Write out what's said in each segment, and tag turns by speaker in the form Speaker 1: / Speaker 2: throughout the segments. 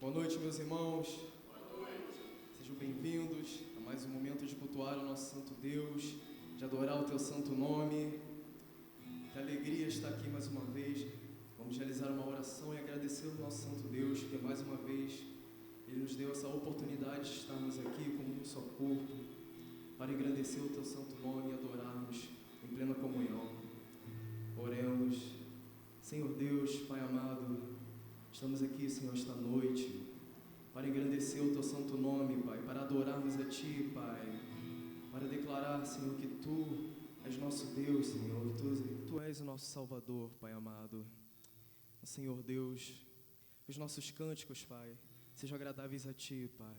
Speaker 1: Boa noite, meus irmãos. Boa noite. Sejam bem-vindos a mais um momento de cultuar o nosso Santo Deus, de adorar o Teu santo nome. Que alegria estar aqui mais uma vez. Vamos realizar uma oração e agradecer ao nosso Santo Deus, que mais uma vez Ele nos deu essa oportunidade de estarmos aqui como um só corpo, para engrandecer o Teu santo nome e adorarmos em plena comunhão. Oremos. Senhor Deus, Pai amado, estamos aqui, Senhor, esta noite, para engrandecer o Teu santo nome, Pai, para adorarmos a Ti, Pai, para declarar, Senhor, que Tu és nosso Deus, Senhor, Tu és o nosso Salvador, Pai amado. Senhor Deus, os nossos cânticos, Pai, sejam agradáveis a Ti, Pai.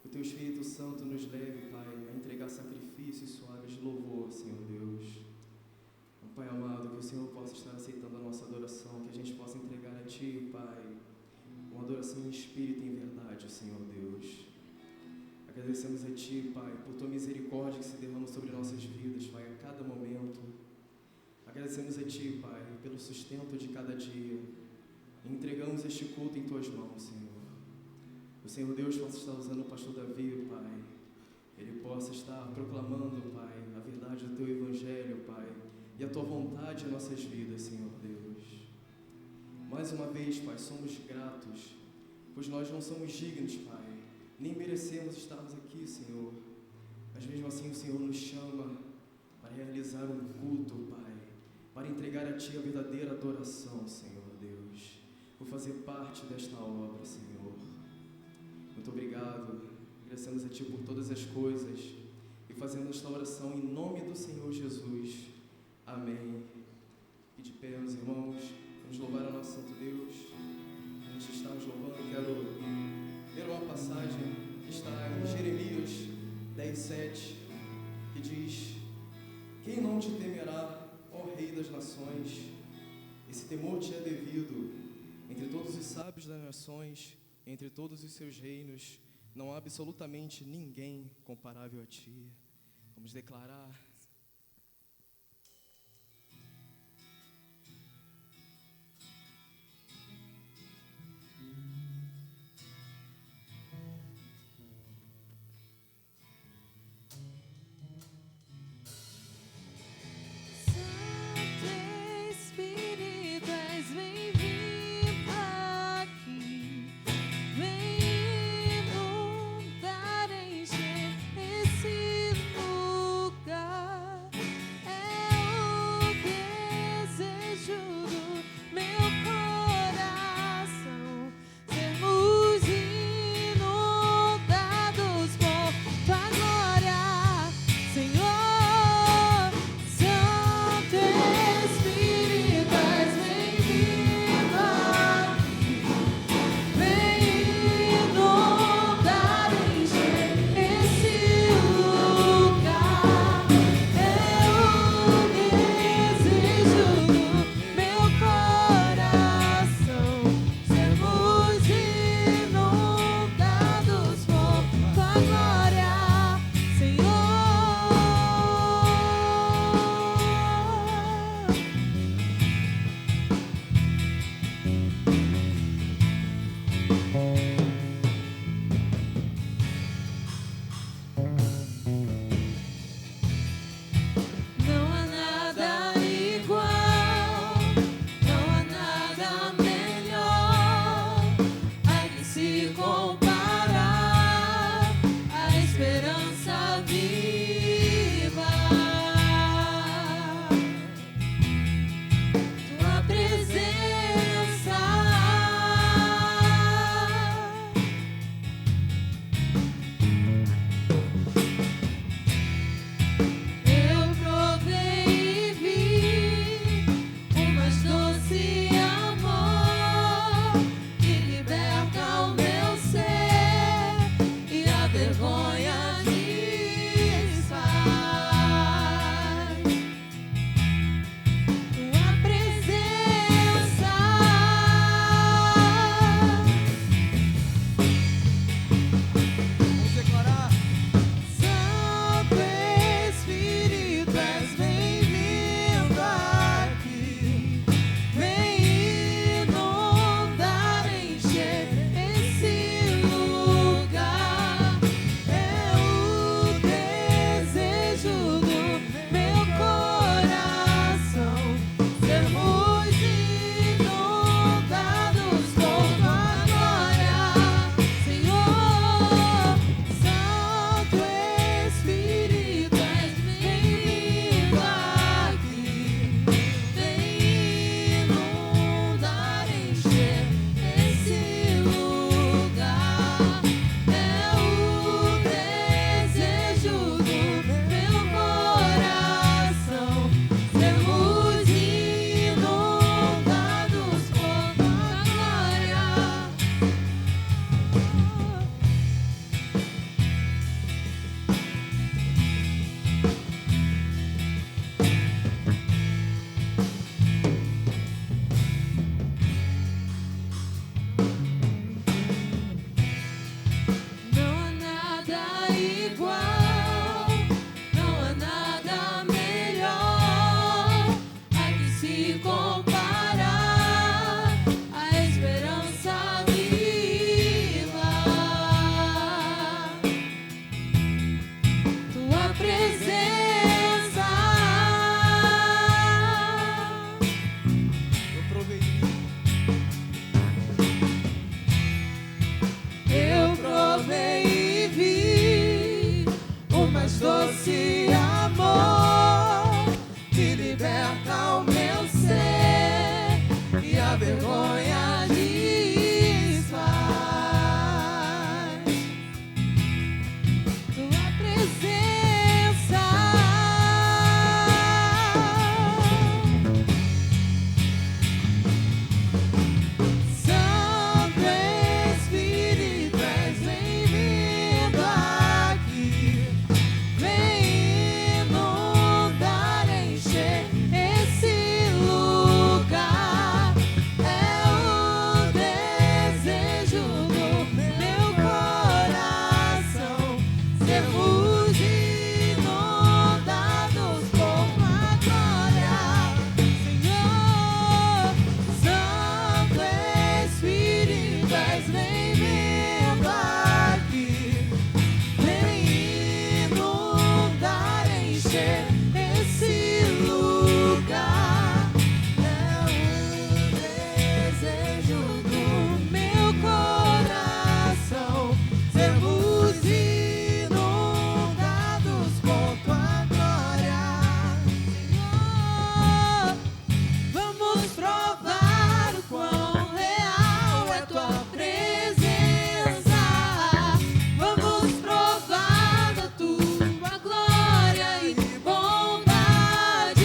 Speaker 1: Que o Teu Espírito Santo nos leve, Pai, a entregar sacrifícios suaves de louvor, Senhor Deus. Pai amado, que o Senhor possa estar aceitando a nossa adoração, que a gente possa entregar a Ti, Pai, uma adoração em espírito e em verdade, Senhor Deus. Agradecemos a Ti, Pai, por Tua misericórdia que se derrama sobre nossas vidas, Pai, a cada momento. Agradecemos a Ti, Pai, pelo sustento de cada dia. E entregamos este culto em Tuas mãos, Senhor. O Senhor Deus possa estar usando o pastor Davi, Pai. Ele possa estar proclamando, Pai, a verdade do Teu Evangelho, Pai, e a Tua vontade em nossas vidas, Senhor Deus. Mais uma vez, Pai, somos gratos, pois nós não somos dignos, Pai, nem merecemos estarmos aqui, Senhor. Mas mesmo assim o Senhor nos chama para realizar um culto, Pai, para entregar a Ti a verdadeira adoração, Senhor Deus, por fazer parte desta obra, Senhor. Muito obrigado, agradecemos a Ti por todas as coisas e fazendo esta oração em nome do Senhor Jesus. Amém. E de pé, meus irmãos, vamos louvar ao nosso Santo Deus. Antes de estarmos louvando, quero ler uma passagem que está em Jeremias 10:7, que diz: Quem não te temerá, ó Rei das nações? Esse temor te é devido. Entre todos os sábios das nações, entre todos os seus reinos, não há absolutamente ninguém comparável a Ti. Vamos declarar.
Speaker 2: Esse lugar esse amor que liberta o meu ser e a vergonha desfaz. Tua presença, Santo Espírito, és bem-vindo aqui. Vem inundar, encher esse lugar. É o desejo do meu coração, sermos inundados por tua glória, Senhor. Santo Espírito, és bem-vindo aqui. Vem inundar, encher esse lugar. É o desejo do meu coração, sermos inundados por tua glória, Senhor. Vamos provar o quão real é tua presença. Vamos provar da tua glória e bondade.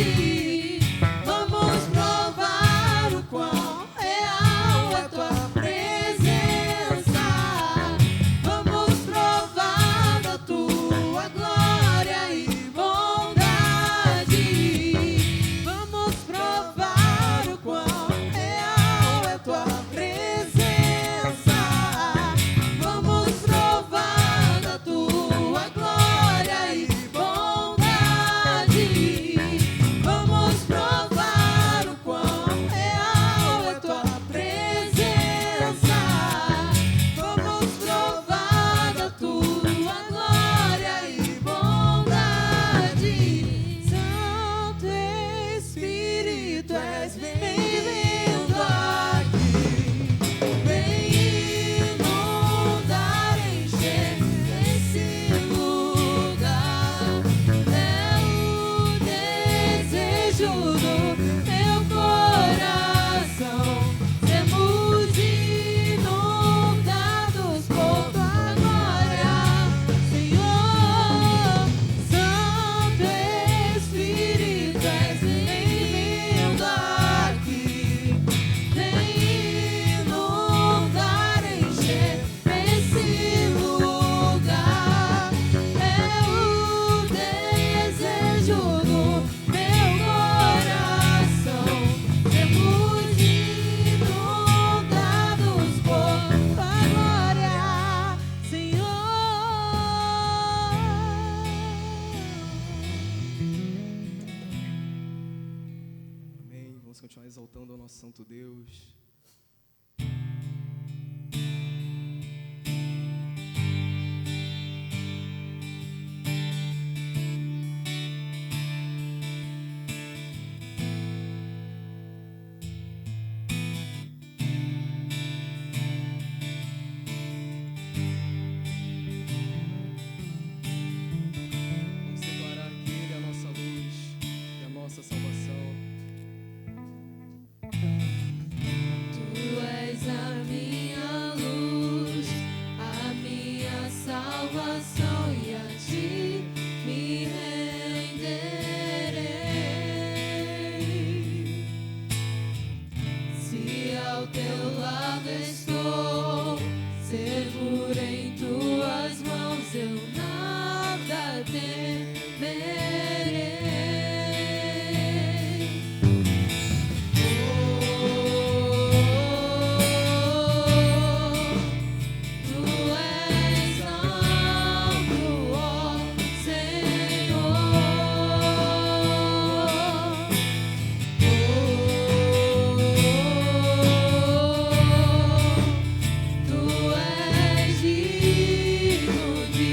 Speaker 2: Vamos provar o quão real é tua presença. Vamos provar da tua glória e bondade. Vamos provar o quão real é tua presença. Vamos provar da tua glória e bondade. Vamos provar o quão real é tua presença. Vamos provar da tua glória e bondade. Santo Espírito, és bem-vindo aqui. Vem inundar, encher esse lugar. É o desejo do meu coração, sermos inundados por tua glória, Senhor. Santo Espírito, és bem-vindo aqui. Vem inundar, encher esse lugar. É o desejo do meu coração, sermos inundados por tua glória, Senhor.
Speaker 1: Amém. Vamos continuar exaltando ao nosso Santo Deus. Vamos declarar que Ele é a nossa luz e a nossa salvação.
Speaker 2: Tu és a minha luz, a minha salvação, e a ti me renderei. Se ao teu lado estou, seguro em tuas mãos, eu nada temerei. Tu és santo, ó Senhor. Tu és digno de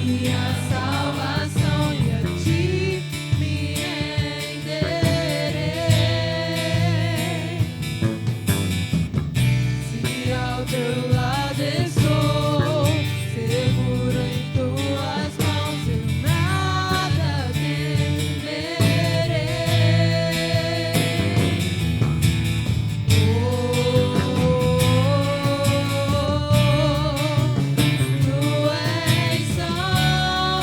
Speaker 2: minha salvação e a ti me renderei. Se ao teu lado estou, seguro em tuas mãos, eu nada temerei. Tu és santo,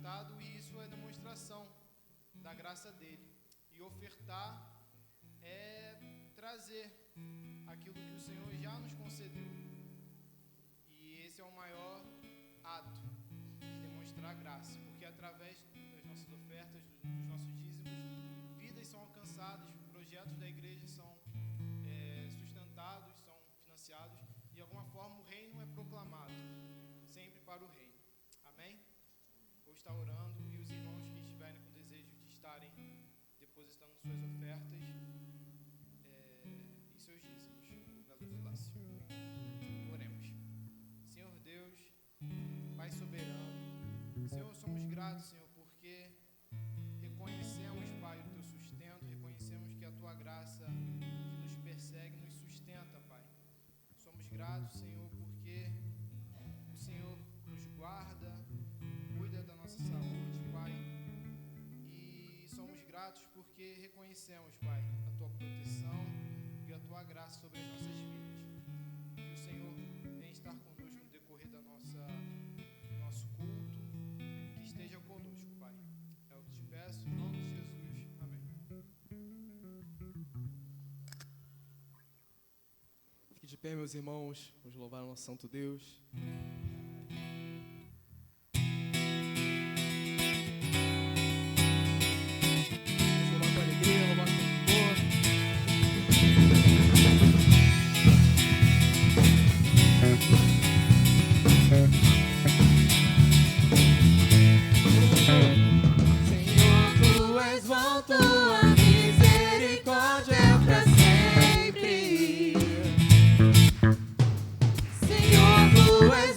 Speaker 3: sustentado, e isso é demonstração da graça dele. E ofertar é trazer aquilo que o Senhor já nos concedeu. E esse é o maior ato de demonstrar graça, porque através das nossas ofertas, dos nossos dízimos, vidas são alcançadas, projetos da igreja são sustentados, são financiados, e de alguma forma o reino é proclamado, sempre para o reino. Amém? Vou estar orando, e os irmãos que estiverem com desejo de estarem depositando suas ofertas e seus dízimos na luz do laço. Oremos. Senhor Deus, Pai soberano, Senhor, somos gratos, Senhor, porque reconhecemos, Pai, o Teu sustento, reconhecemos que a Tua graça que nos persegue, nos sustenta, Pai. Somos gratos, Senhor, porque o Senhor nos guarda, cuida da nossa saúde, Pai. E somos gratos porque reconhecemos, Pai, a Tua proteção e a Tua graça sobre as nossas vidas. Que o Senhor venha estar conosco no decorrer do nosso culto, que esteja conosco, Pai. É o que te peço, em nome de Jesus. Amém.
Speaker 1: Fique de pé, meus irmãos. Vamos louvar o nosso santo Deus. Vamos louvar com alegria, louvar com louvor.
Speaker 2: Senhor, Tu és bom, Tua misericórdia é para sempre. Senhor, Tu és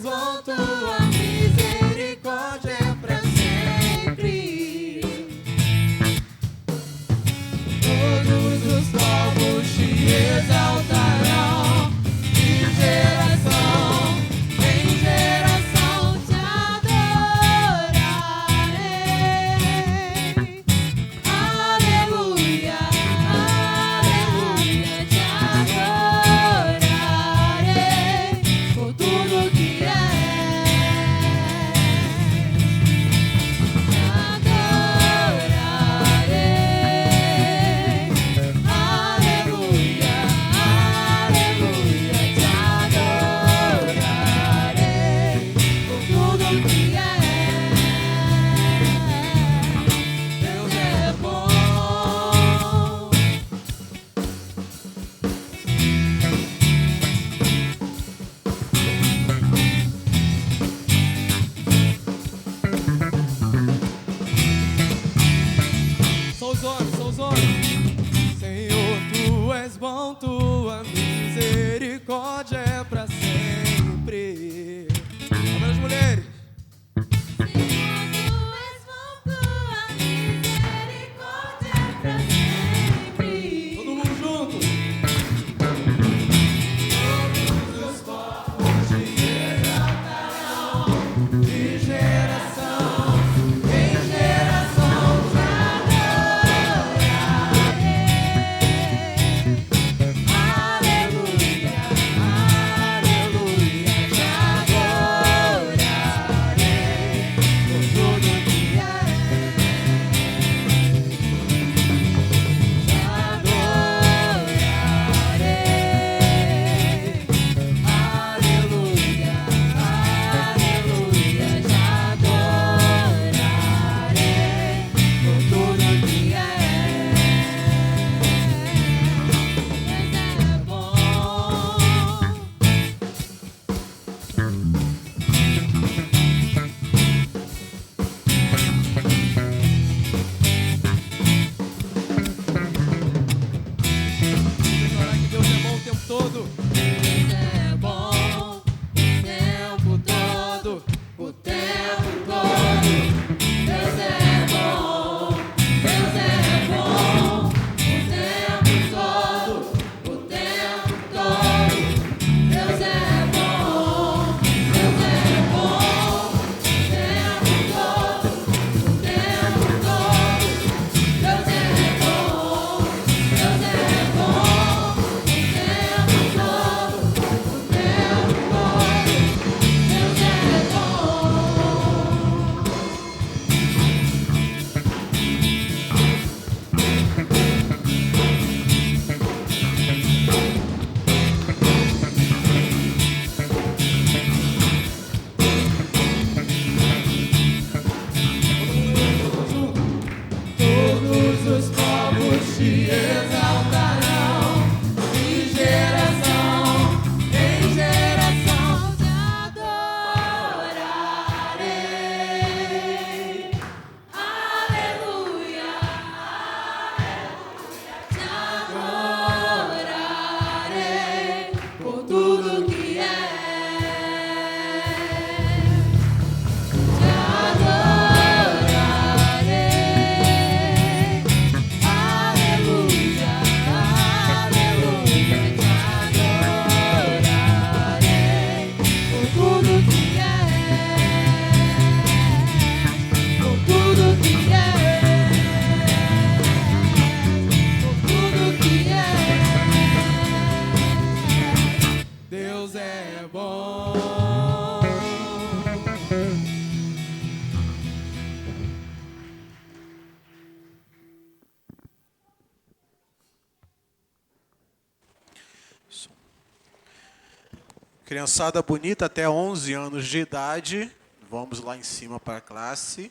Speaker 4: Criançada bonita até 11 anos de idade, vamos lá em cima para a classe,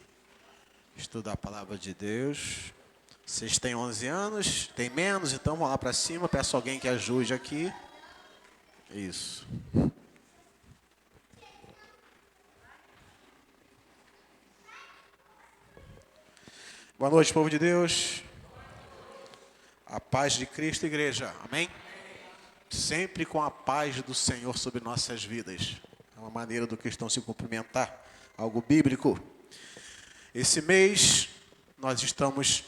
Speaker 4: estudar a palavra de Deus. Vocês têm 11 anos, tem menos, então vão lá para cima, peço alguém que ajude aqui. Isso. Boa noite, povo de Deus. A paz de Cristo, igreja. Amém? Sempre com a paz do Senhor sobre nossas vidas. É uma maneira do cristão se cumprimentar, algo bíblico. Esse mês nós estamos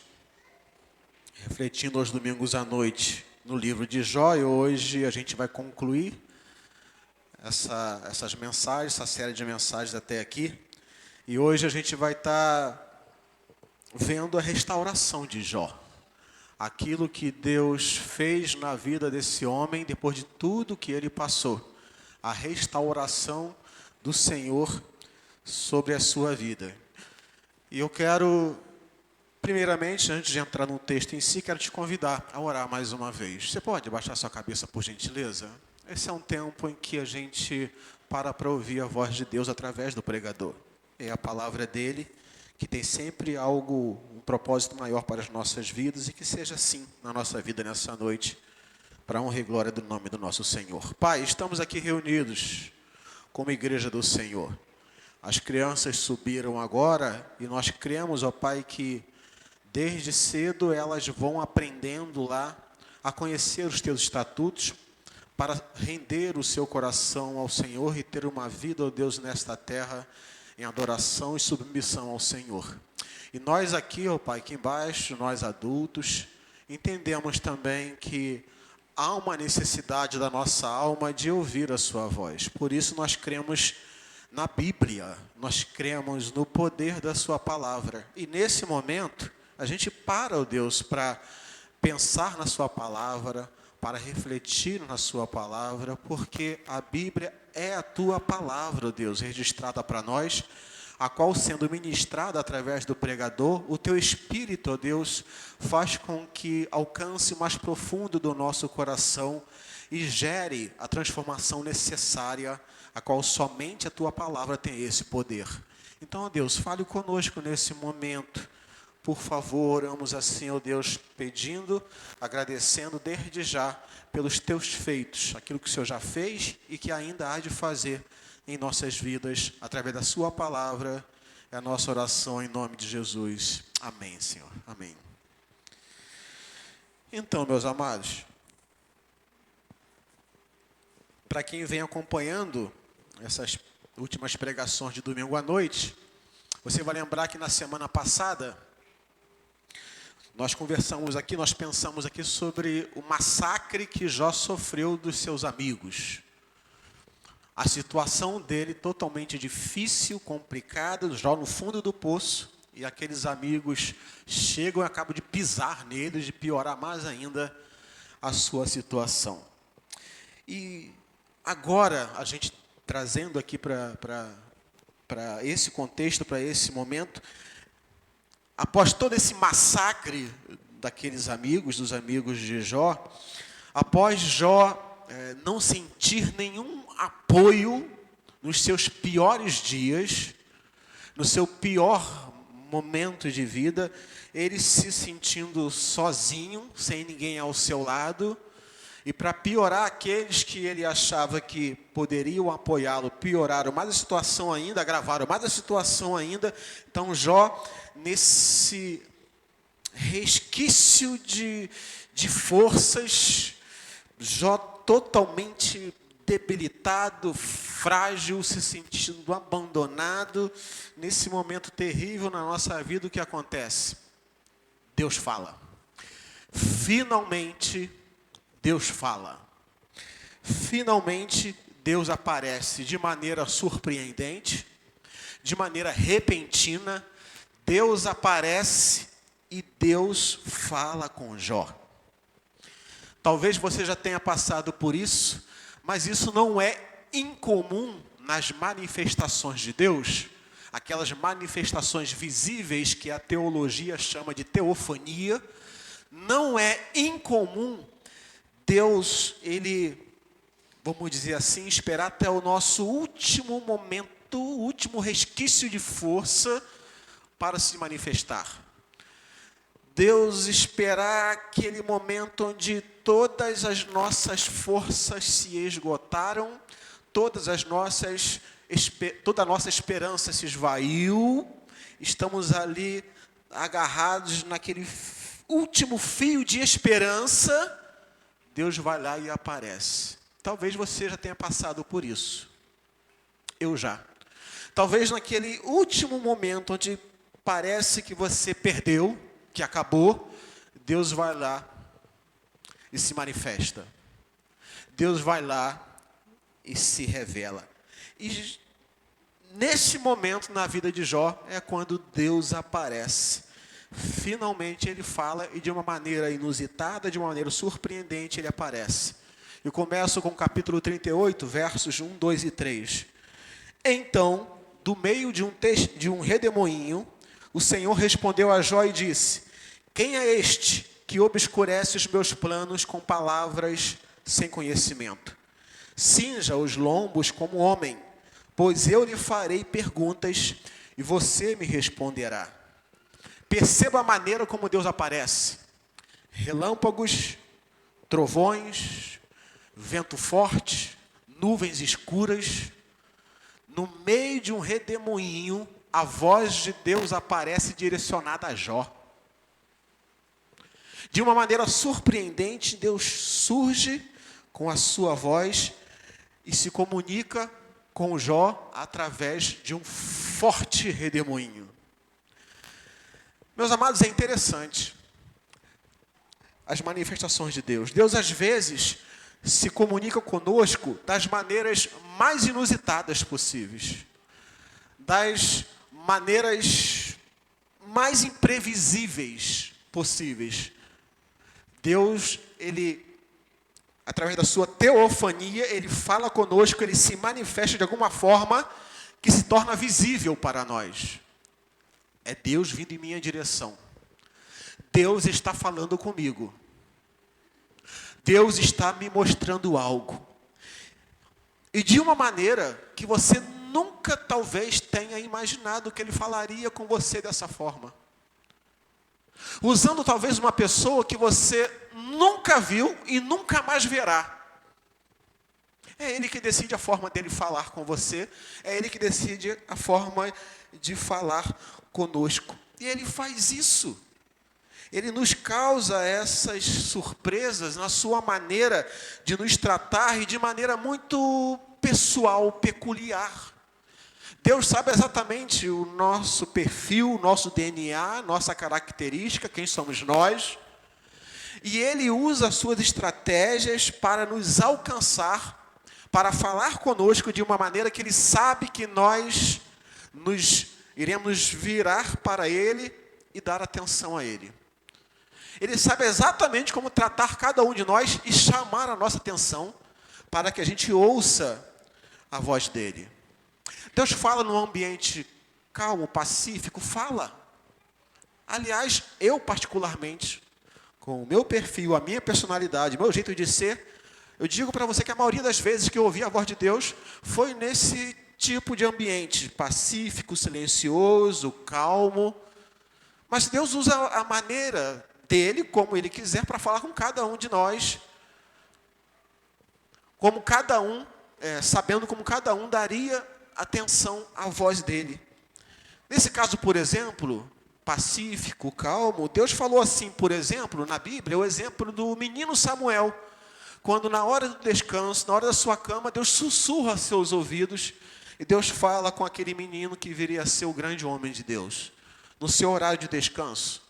Speaker 4: refletindo aos domingos à noite no livro de Jó, e hoje a gente vai concluir essas mensagens, essa série de mensagens até aqui. E hoje a gente vai estar vendo a restauração de Jó. Aquilo que Deus fez na vida desse homem depois de tudo que ele passou. A restauração do Senhor sobre a sua vida. E eu quero, primeiramente, antes de entrar no texto em si, quero te convidar a orar mais uma vez. Você pode baixar sua cabeça, por gentileza? Esse é um tempo em que a gente para ouvir a voz de Deus através do pregador. É a palavra dele, que tem sempre algo, um propósito maior para as nossas vidas, e que seja assim na nossa vida nessa noite, para a honra e glória do nome do nosso Senhor. Pai, estamos aqui reunidos como igreja do Senhor. As crianças subiram agora e nós cremos, ó Pai, que desde cedo elas vão aprendendo lá a conhecer os teus estatutos, para render o seu coração ao Senhor e ter uma vida, ó Deus, nesta terra, em adoração e submissão ao Senhor. E nós aqui, ó Pai, aqui embaixo, nós adultos, entendemos também que há uma necessidade da nossa alma de ouvir a sua voz. Por isso nós cremos na Bíblia, nós cremos no poder da sua palavra. E nesse momento, a gente para, ó Deus, para pensar na sua palavra, para refletir na sua palavra, porque a Bíblia é a tua palavra, ó Deus, registrada para nós, a qual, sendo ministrada através do pregador, o teu Espírito, ó Deus, faz com que alcance o mais profundo do nosso coração e gere a transformação necessária, a qual somente a tua palavra tem esse poder. Então, ó Deus, fale conosco nesse momento. Por favor, oramos assim, ó Deus, pedindo, agradecendo desde já pelos teus feitos, aquilo que o Senhor já fez e que ainda há de fazer em nossas vidas, através da sua palavra. É a nossa oração em nome de Jesus. Amém, Senhor. Amém. Então, meus amados, para quem vem acompanhando essas últimas pregações de domingo à noite, você vai lembrar que na semana passada, nós conversamos aqui, nós pensamos aqui sobre o massacre que Jó sofreu dos seus amigos. A situação dele totalmente difícil, complicada, Jó no fundo do poço, e aqueles amigos chegam e acabam de pisar neles, de piorar mais ainda a sua situação. E agora, a gente trazendo aqui para esse contexto, para esse momento, após todo esse massacre daqueles amigos, dos amigos de Jó, após Jó não sentir nenhum apoio nos seus piores dias, no seu pior momento de vida, ele se sentindo sozinho, sem ninguém ao seu lado, e para piorar, aqueles que ele achava que poderiam apoiá-lo, pioraram mais a situação ainda, agravaram mais a situação ainda. Então Jó, nesse resquício de forças, Jó totalmente debilitado, frágil, se sentindo abandonado. Nesse momento terrível na nossa vida, o que acontece? Deus fala. Finalmente, Deus fala. Finalmente, Deus aparece de maneira surpreendente, de maneira repentina. Deus aparece e Deus fala com Jó. Talvez você já tenha passado por isso, mas isso não é incomum nas manifestações de Deus, aquelas manifestações visíveis que a teologia chama de teofania. Não é incomum Deus, ele vamos dizer assim, esperar até o nosso último momento, o último resquício de força para se manifestar. Deus esperar aquele momento onde todas as nossas forças se esgotaram, toda a nossa esperança se esvaiu, estamos ali agarrados naquele último fio de esperança, Deus vai lá e aparece. Talvez você já tenha passado por isso. Eu já. Talvez naquele último momento onde parece que você perdeu, que acabou, Deus vai lá e se manifesta. Deus vai lá e se revela. E nesse momento na vida de Jó é quando Deus aparece. Finalmente ele fala e de uma maneira inusitada, de uma maneira surpreendente ele aparece. Eu começo com o capítulo 38, versos 1, 2 e 3. Então, do meio de um redemoinho, o Senhor respondeu a Jó e disse: quem é este que obscurece os meus planos com palavras sem conhecimento? Cinja os lombos como homem, pois eu lhe farei perguntas e você me responderá. Perceba a maneira como Deus aparece. Relâmpagos, trovões, vento forte, nuvens escuras. No meio de um redemoinho, a voz de Deus aparece direcionada a Jó. De uma maneira surpreendente, Deus surge com a sua voz e se comunica com Jó através de um forte redemoinho. Meus amados, é interessante as manifestações de Deus. Deus, às vezes, se comunica conosco das maneiras mais inusitadas possíveis, das maneiras mais imprevisíveis possíveis. Deus, ele, através da sua teofania, ele fala conosco, ele se manifesta de alguma forma que se torna visível para nós. É Deus vindo em minha direção. Deus está falando comigo. Deus está me mostrando algo. E de uma maneira que você nunca talvez tenha imaginado que ele falaria com você dessa forma. Usando talvez uma pessoa que você nunca viu e nunca mais verá. É Ele que decide a forma dele falar com você. É Ele que decide a forma de falar conosco. E Ele faz isso. Ele nos causa essas surpresas na sua maneira de nos tratar e de maneira muito pessoal, peculiar. Deus sabe exatamente o nosso perfil, o nosso DNA, nossa característica, quem somos nós. E Ele usa as suas estratégias para nos alcançar, para falar conosco de uma maneira que Ele sabe que nós iremos virar para Ele e dar atenção a Ele. Ele sabe exatamente como tratar cada um de nós e chamar a nossa atenção para que a gente ouça a voz dEle. Deus fala num ambiente calmo, pacífico, fala. Aliás, eu particularmente, com o meu perfil, a minha personalidade, o meu jeito de ser, eu digo para você que a maioria das vezes que eu ouvi a voz de Deus foi nesse tipo de ambiente, pacífico, silencioso, calmo. Mas Deus usa a maneira dele, como Ele quiser, para falar com cada um de nós, como cada um, sabendo como cada um daria atenção à voz dele. Nesse caso, por exemplo, pacífico, calmo, Deus falou assim, por exemplo, na Bíblia, o exemplo do menino Samuel, quando na hora do descanso, na hora da sua cama, Deus sussurra aos seus ouvidos, e Deus fala com aquele menino que viria a ser o grande homem de Deus, no seu horário de descanso.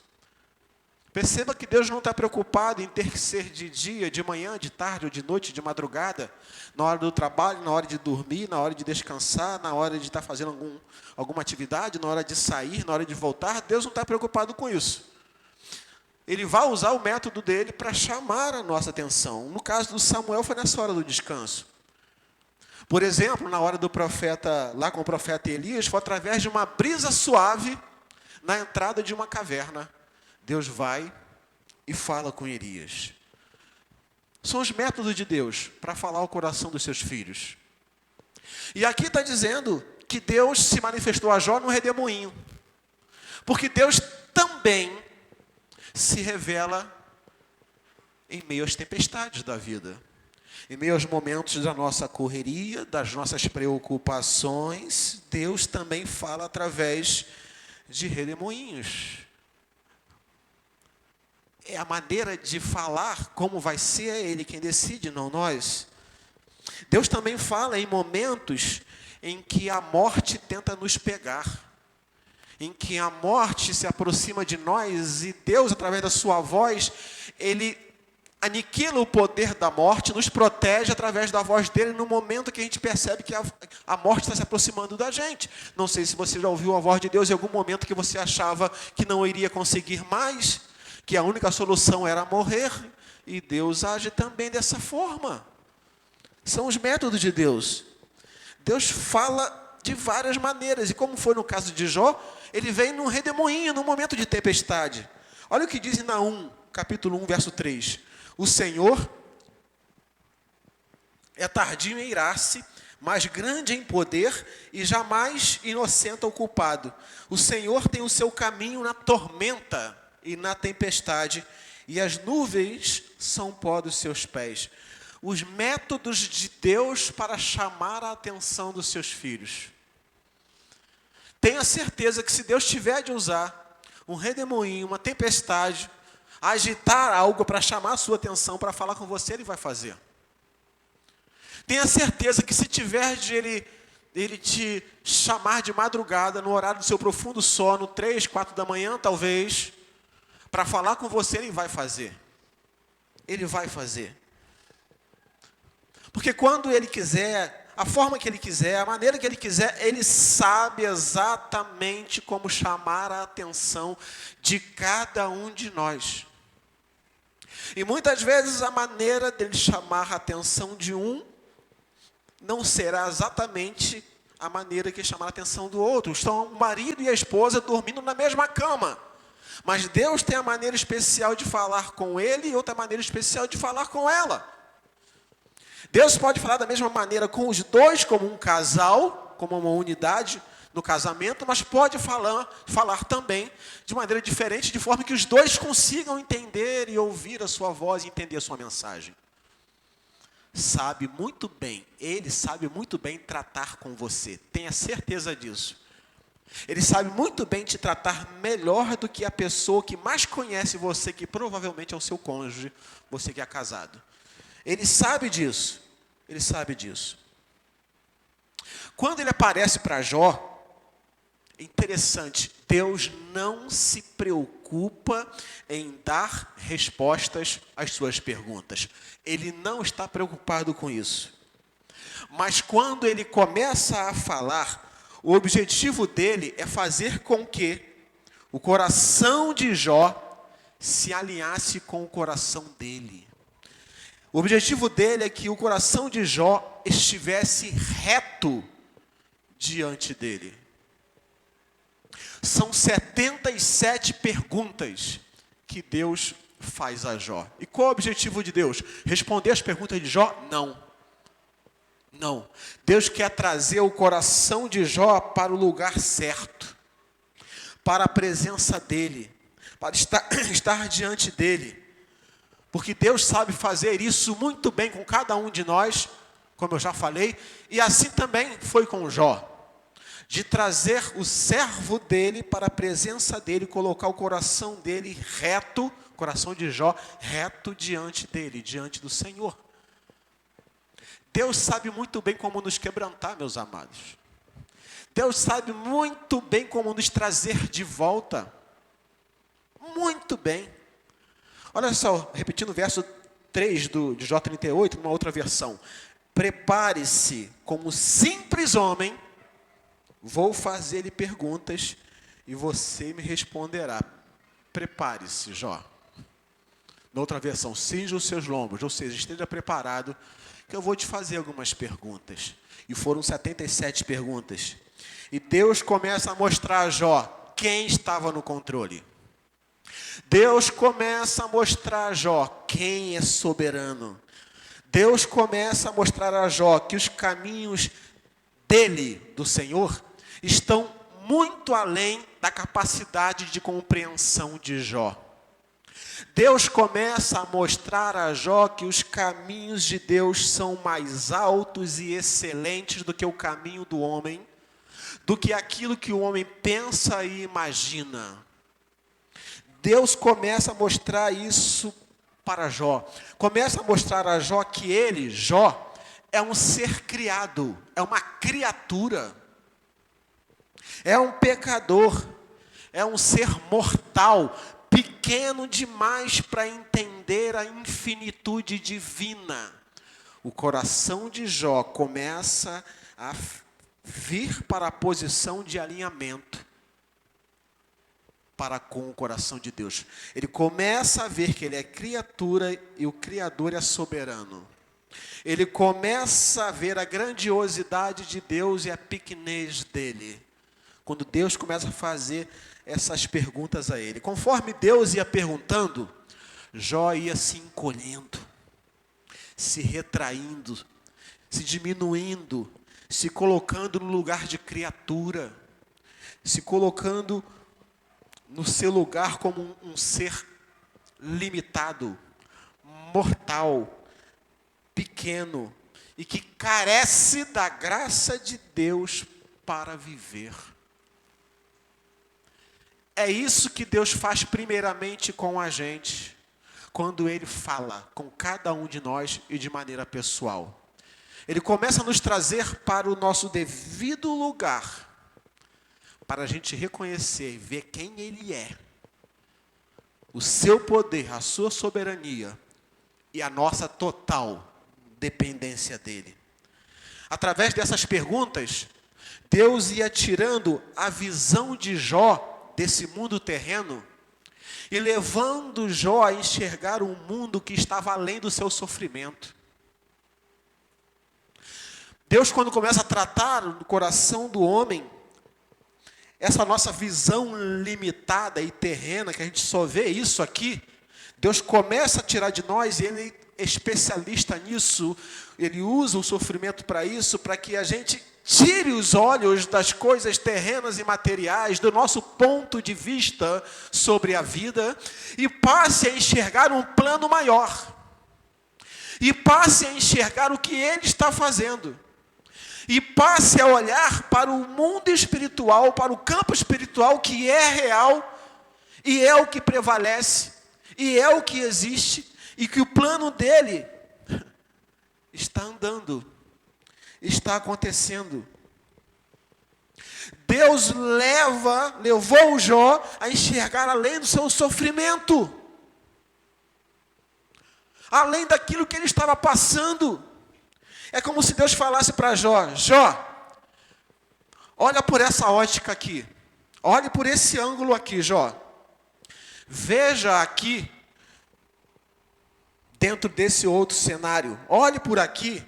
Speaker 4: Perceba que Deus não está preocupado em ter que ser de dia, de manhã, de tarde, ou de noite, de madrugada, na hora do trabalho, na hora de dormir, na hora de descansar, na hora de estar fazendo alguma atividade, na hora de sair, na hora de voltar. Deus não está preocupado com isso. Ele vai usar o método dele para chamar a nossa atenção. No caso do Samuel, foi nessa hora do descanso. Por exemplo, na hora do profeta, lá com o profeta Elias, foi através de uma brisa suave na entrada de uma caverna. Deus vai e fala com Elias. São os métodos de Deus para falar ao coração dos seus filhos. E aqui está dizendo que Deus se manifestou a Jó no redemoinho. Porque Deus também se revela em meio às tempestades da vida. Em meio aos momentos da nossa correria, das nossas preocupações, Deus também fala através de redemoinhos. É a maneira de falar, como vai ser, é Ele quem decide, não nós. Deus também fala em momentos em que a morte tenta nos pegar, em que a morte se aproxima de nós e Deus, através da sua voz, Ele aniquila o poder da morte, nos protege através da voz dele no momento que a gente percebe que a morte está se aproximando da gente. Não sei se você já ouviu a voz de Deus em algum momento que você achava que não iria conseguir mais, que a única solução era morrer, e Deus age também dessa forma. São os métodos de Deus. Deus fala de várias maneiras, e como foi no caso de Jó, ele vem num redemoinho, num momento de tempestade. Olha o que diz em Naum, capítulo 1, verso 3. O Senhor é tardio em irar-se, mas grande em poder, e jamais inocenta o culpado. O Senhor tem o seu caminho na tormenta e na tempestade, e as nuvens são pó dos seus pés. Os métodos de Deus para chamar a atenção dos seus filhos. Tenha certeza que se Deus tiver de usar um redemoinho, uma tempestade, agitar algo para chamar a sua atenção, para falar com você, Ele vai fazer. Tenha certeza que se tiver de ele te chamar de madrugada, no horário do seu profundo sono, 3, 4 da manhã talvez, para falar com você, Ele vai fazer. Ele vai fazer. Porque quando Ele quiser, a forma que Ele quiser, a maneira que Ele quiser, Ele sabe exatamente como chamar a atenção de cada um de nós. E muitas vezes a maneira dele chamar a atenção de um não será exatamente a maneira que chamar a atenção do outro. Estão o marido e a esposa dormindo na mesma cama. Mas Deus tem a maneira especial de falar com ele e outra maneira especial de falar com ela. Deus pode falar da mesma maneira com os dois, como um casal, como uma unidade no casamento, mas pode falar também de maneira diferente, de forma que os dois consigam entender e ouvir a sua voz e entender a sua mensagem. Sabe muito bem, Ele sabe muito bem tratar com você, tenha certeza disso. Ele sabe muito bem te tratar melhor do que a pessoa que mais conhece você, que provavelmente é o seu cônjuge, você que é casado. Ele sabe disso, Ele sabe disso. Quando ele aparece para Jó, interessante, Deus não se preocupa em dar respostas às suas perguntas. Ele não está preocupado com isso. Mas quando ele começa a falar, o objetivo dele é fazer com que o coração de Jó se alinhasse com o coração dele. O objetivo dele é que o coração de Jó estivesse reto diante dele. São 77 perguntas que Deus faz a Jó. E qual é o objetivo de Deus? Responder as perguntas de Jó? Não. Não. Deus quer trazer o coração de Jó para o lugar certo, para a presença dele, para estar diante dele. Porque Deus sabe fazer isso muito bem com cada um de nós, como eu já falei, e assim também foi com Jó. De trazer o servo dele para a presença dele, colocar o coração dele reto, o coração de Jó reto diante dele, diante do Senhor. Deus sabe muito bem como nos quebrantar, meus amados. Deus sabe muito bem como nos trazer de volta. Muito bem. Olha só, repetindo o verso 3 de Jó 38, numa outra versão. Prepare-se como simples homem, vou fazer-lhe perguntas e você me responderá. Prepare-se, Jó. Na outra versão, cinja os seus lombos, ou seja, esteja preparado, que eu vou te fazer algumas perguntas. E foram 77 perguntas. E Deus começa a mostrar a Jó quem estava no controle. Deus começa a mostrar a Jó quem é soberano. Deus começa a mostrar a Jó que os caminhos dele, do Senhor, estão muito além da capacidade de compreensão de Jó. Deus começa a mostrar a Jó que os caminhos de Deus são mais altos e excelentes do que o caminho do homem, do que aquilo que o homem pensa e imagina. Deus começa a mostrar isso para Jó. Começa a mostrar a Jó que ele, Jó, é um ser criado, é uma criatura, é um pecador, é um ser mortal, pequeno demais para entender a infinitude divina. O coração de Jó começa a vir para a posição de alinhamento para com o coração de Deus. Ele começa a ver que ele é criatura e o Criador é soberano. Ele começa a ver a grandiosidade de Deus e a pequenez dele. Quando Deus começa a fazer essas perguntas a ele. Conforme Deus ia perguntando, Jó ia se encolhendo, se retraindo, se diminuindo, se colocando no lugar de criatura, se colocando no seu lugar como um ser limitado, mortal, pequeno, e que carece da graça de Deus para viver. É isso que Deus faz primeiramente com a gente, quando Ele fala com cada um de nós e de maneira pessoal. Ele começa a nos trazer para o nosso devido lugar, para a gente reconhecer e ver quem Ele é, o seu poder, a sua soberania e a nossa total dependência dEle. Através dessas perguntas, Deus ia tirando a visão de Jó desse mundo terreno e levando Jó a enxergar um mundo que estava além do seu sofrimento. Deus, quando começa a tratar no coração do homem, essa nossa visão limitada e terrena, que a gente só vê isso aqui, Deus começa a tirar de nós, e Ele é especialista nisso, Ele usa o sofrimento para isso, para que a gente tire os olhos das coisas terrenas e materiais, do nosso ponto de vista sobre a vida, e passe a enxergar um plano maior, e passe a enxergar o que Ele está fazendo, e passe a olhar para o mundo espiritual, para o campo espiritual que é real, e é o que prevalece, e é o que existe, e que o plano dele está andando, está acontecendo. Deus levou o Jó a enxergar além do seu sofrimento, além daquilo que ele estava passando. É como se Deus falasse para Jó: Jó, olha por essa ótica aqui, olhe por esse ângulo aqui, Jó. Veja aqui, dentro desse outro cenário, olhe por aqui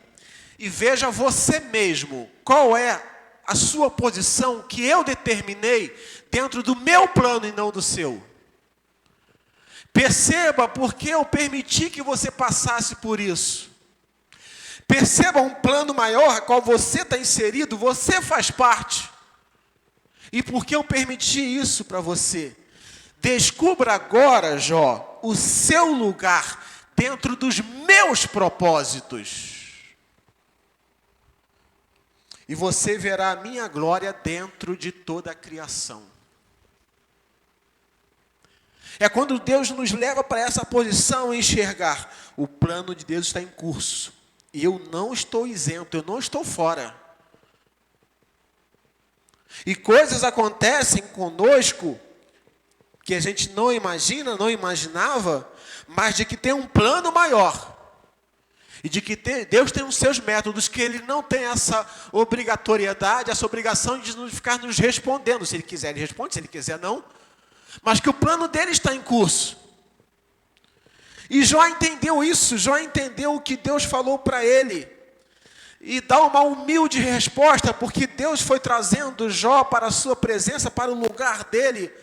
Speaker 4: e veja você mesmo, qual é a sua posição que eu determinei dentro do meu plano e não do seu. Perceba porque eu permiti que você passasse por isso. Perceba um plano maior a qual você está inserido, você faz parte. E por que eu permiti isso para você? Descubra agora, Jó, o seu lugar dentro dos meus propósitos. E você verá a minha glória dentro de toda a criação. É quando Deus nos leva para essa posição e enxergar: o plano de Deus está em curso. E eu não estou isento, eu não estou fora. E coisas acontecem conosco que a gente não imagina, não imaginava, mas de que tem um plano maior. E de que Deus tem os seus métodos, que Ele não tem essa obrigatoriedade, essa obrigação de ficar nos respondendo. Se Ele quiser, Ele responde, se Ele quiser, não. Mas que o plano dele está em curso. E Jó entendeu isso, Jó entendeu o que Deus falou para ele. E dá uma humilde resposta, porque Deus foi trazendo Jó para a sua presença, para o lugar dele,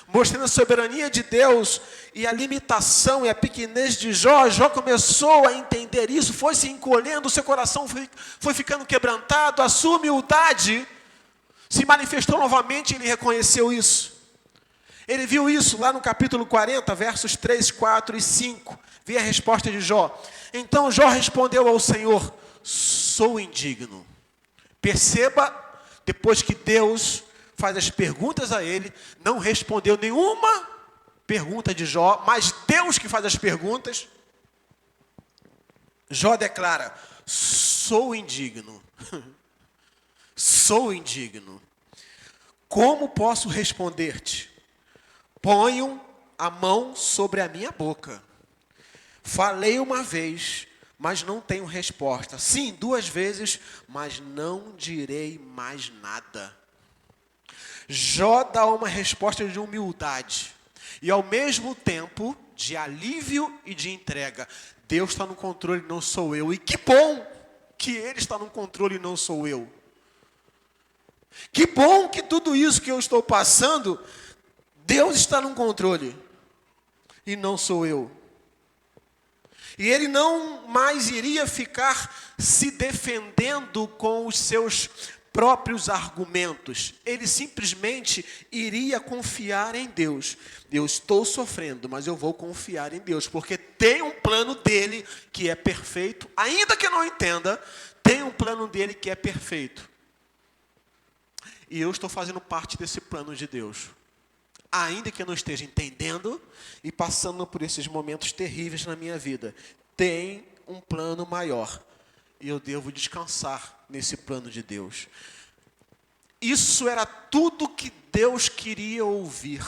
Speaker 4: mostrando a soberania de Deus e a limitação e a pequenez de Jó. Jó começou a entender isso, foi se encolhendo, o seu coração foi ficando quebrantado, a sua humildade se manifestou novamente e ele reconheceu isso. Ele viu isso lá no capítulo 40, versos 3, 4 e 5. Vi a resposta de Jó. Então Jó respondeu ao Senhor: sou indigno. Perceba, depois que Deus faz as perguntas a ele, não respondeu nenhuma pergunta de Jó, mas Deus que faz as perguntas. Jó declara: sou indigno. Sou indigno. Como posso responder-te? Ponho a mão sobre a minha boca. Falei uma vez, mas não tenho resposta. Sim, 2 vezes, mas não direi mais nada. Jó dá uma resposta de humildade e ao mesmo tempo de alívio e de entrega. Deus está no controle, não sou eu. E que bom que Ele está no controle e não sou eu. Que bom que tudo isso que eu estou passando, Deus está no controle e não sou eu. E ele não mais iria ficar se defendendo com os seus próprios argumentos. Ele simplesmente iria confiar em Deus. Eu estou sofrendo, mas eu vou confiar em Deus, porque tem um plano dele que é perfeito. Ainda que eu não entenda, tem um plano dele que é perfeito. E eu estou fazendo parte desse plano de Deus. Ainda que eu não esteja entendendo e passando por esses momentos terríveis na minha vida, tem um plano maior. E eu devo descansar nesse plano de Deus. Isso era tudo que Deus queria ouvir.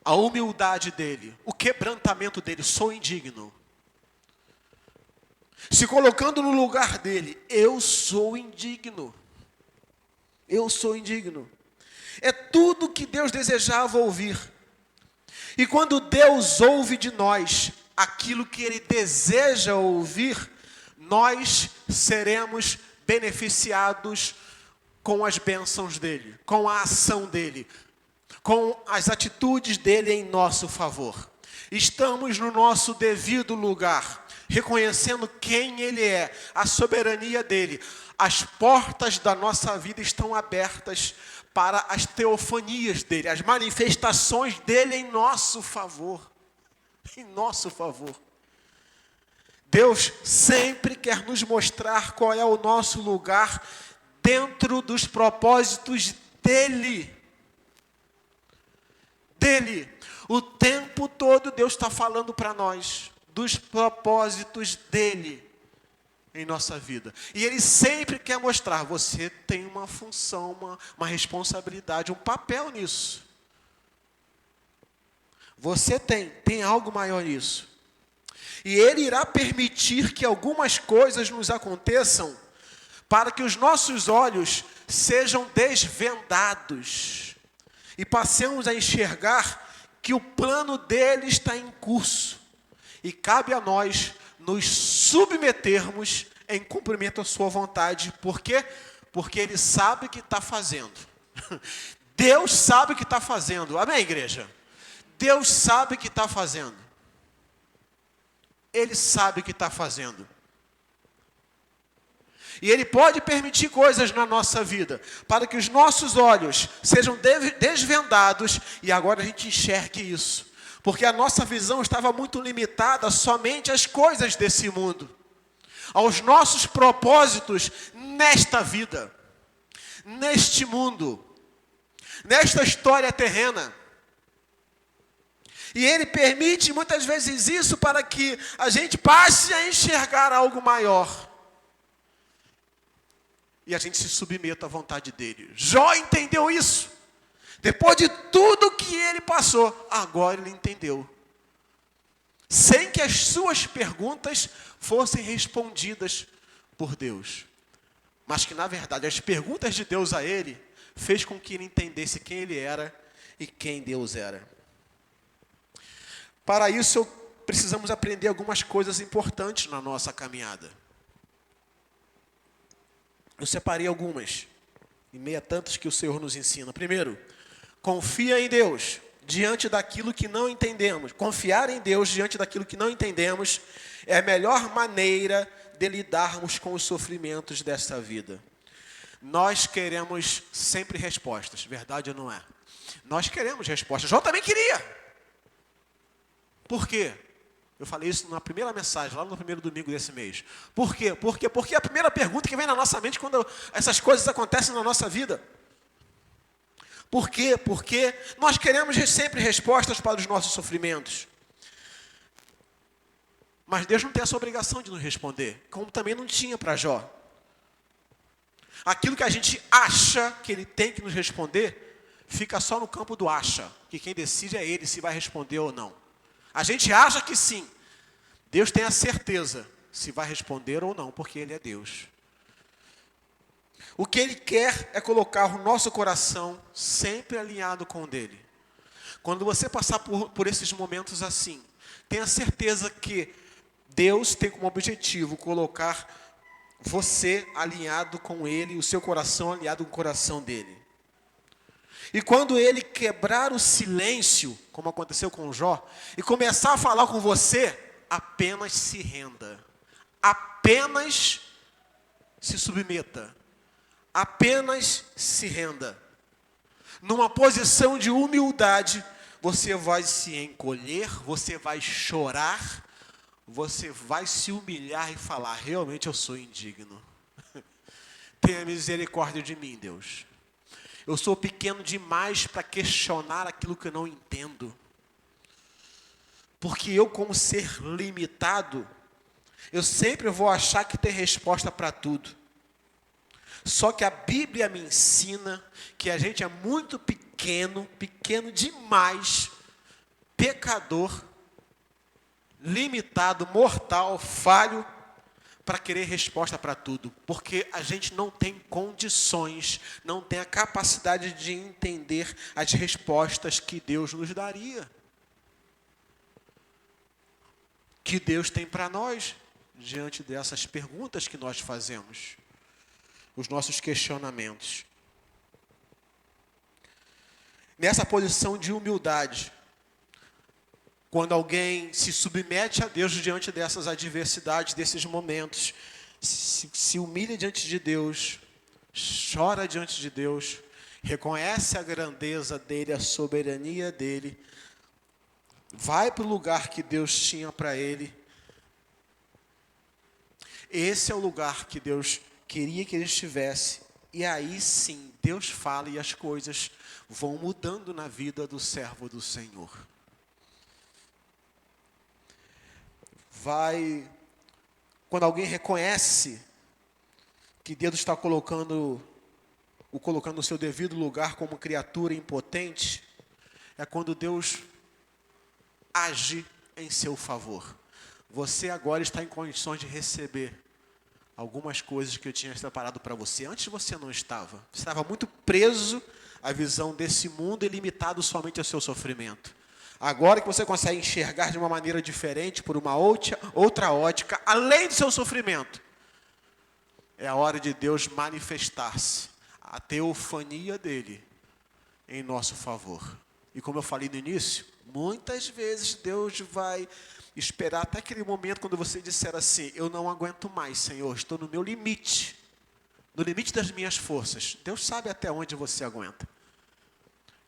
Speaker 4: A humildade dele, o quebrantamento dele. Sou indigno. Se colocando no lugar dele, eu sou indigno. Eu sou indigno. É tudo que Deus desejava ouvir. E quando Deus ouve de nós aquilo que Ele deseja ouvir, nós seremos beneficiados com as bênçãos dEle, com a ação dEle, com as atitudes dEle em nosso favor. Estamos no nosso devido lugar, reconhecendo quem Ele é, a soberania dEle. As portas da nossa vida estão abertas para as teofanias dEle, as manifestações dEle em nosso favor. Em nosso favor. Deus sempre quer nos mostrar qual é o nosso lugar dentro dos propósitos dEle. Dele. O tempo todo Deus está falando para nós dos propósitos dEle em nossa vida. E Ele sempre quer mostrar, você tem uma função, uma responsabilidade, um papel nisso. Você tem algo maior nisso. E Ele irá permitir que algumas coisas nos aconteçam para que os nossos olhos sejam desvendados e passemos a enxergar que o plano dele está em curso. E cabe a nós nos submetermos em cumprimento à sua vontade. Por quê? Porque Ele sabe o que está fazendo. Deus sabe o que está fazendo. Amém, igreja? Deus sabe o que está fazendo. Ele sabe o que está fazendo. E Ele pode permitir coisas na nossa vida, para que os nossos olhos sejam desvendados, e agora a gente enxergue isso. Porque a nossa visão estava muito limitada somente às coisas desse mundo, aos nossos propósitos nesta vida, neste mundo, nesta história terrena. E Ele permite muitas vezes isso para que a gente passe a enxergar algo maior. E a gente se submeta à vontade dEle. Jó entendeu isso. Depois de tudo que ele passou, agora ele entendeu. Sem que as suas perguntas fossem respondidas por Deus. Mas que, na verdade, as perguntas de Deus a ele fez com que ele entendesse quem ele era e quem Deus era. Para isso, precisamos aprender algumas coisas importantes na nossa caminhada. Eu separei algumas, em meio a tantas que o Senhor nos ensina. Primeiro, confia em Deus. diante daquilo que não entendemos. Confiar em Deus diante daquilo que não entendemos é a melhor maneira de lidarmos com os sofrimentos desta vida. Nós queremos sempre respostas, verdade ou não é? Nós queremos respostas. João também queria. Por quê? Eu falei isso na primeira mensagem, lá no primeiro domingo desse mês. Por quê? Porque é a primeira pergunta que vem na nossa mente quando essas coisas acontecem na nossa vida. Por quê? Porque nós queremos sempre respostas para os nossos sofrimentos. Mas Deus não tem essa obrigação de nos responder, como também não tinha para Jó. Aquilo que a gente acha que ele tem que nos responder, fica só no campo do acha, que quem decide é ele se vai responder ou não. A gente acha que sim. Deus tem a certeza se vai responder ou não, porque ele é Deus. O que ele quer é colocar o nosso coração sempre alinhado com o dele. Quando você passar por esses momentos assim, tenha certeza que Deus tem como objetivo colocar você alinhado com ele, o seu coração alinhado com o coração dele. E quando ele quebrar o silêncio, como aconteceu com Jó, e começar a falar com você, apenas se renda. Apenas se submeta. Apenas se renda. Numa posição de humildade, você vai se encolher, você vai chorar, você vai se humilhar e falar, realmente eu sou indigno. Tenha misericórdia de mim, Deus. Eu sou pequeno demais para questionar aquilo que eu não entendo. Porque eu, como ser limitado, eu sempre vou achar que tem resposta para tudo. Só que a Bíblia me ensina que a gente é muito pequeno, pequeno demais, pecador, limitado, mortal, falho, para querer resposta para tudo. Porque a gente não tem condições, não tem a capacidade de entender as respostas que Deus nos daria. Que Deus tem para nós, diante dessas perguntas que nós fazemos. Os nossos questionamentos. Nessa posição de humildade, quando alguém se submete a Deus diante dessas adversidades, desses momentos, se humilha diante de Deus, chora diante de Deus, reconhece a grandeza dele, a soberania dele, vai para o lugar que Deus tinha para ele. Esse é o lugar que Deus queria que ele estivesse. E aí sim, Deus fala e as coisas vão mudando na vida do servo do Senhor. Quando alguém reconhece que Deus está colocando no seu devido lugar como criatura impotente, é quando Deus age em seu favor. Você agora está em condições de receber algumas coisas que eu tinha preparado para você. Antes você não estava. Você estava muito preso à visão desse mundo e limitado somente ao seu sofrimento. Agora que você consegue enxergar de uma maneira diferente, por uma outra ótica, além do seu sofrimento, é a hora de Deus manifestar-se, a teofania dele em nosso favor. E como eu falei no início, muitas vezes Deus vai esperar até aquele momento quando você disser assim, eu não aguento mais, Senhor, estou no meu limite, no limite das minhas forças. Deus sabe até onde você aguenta.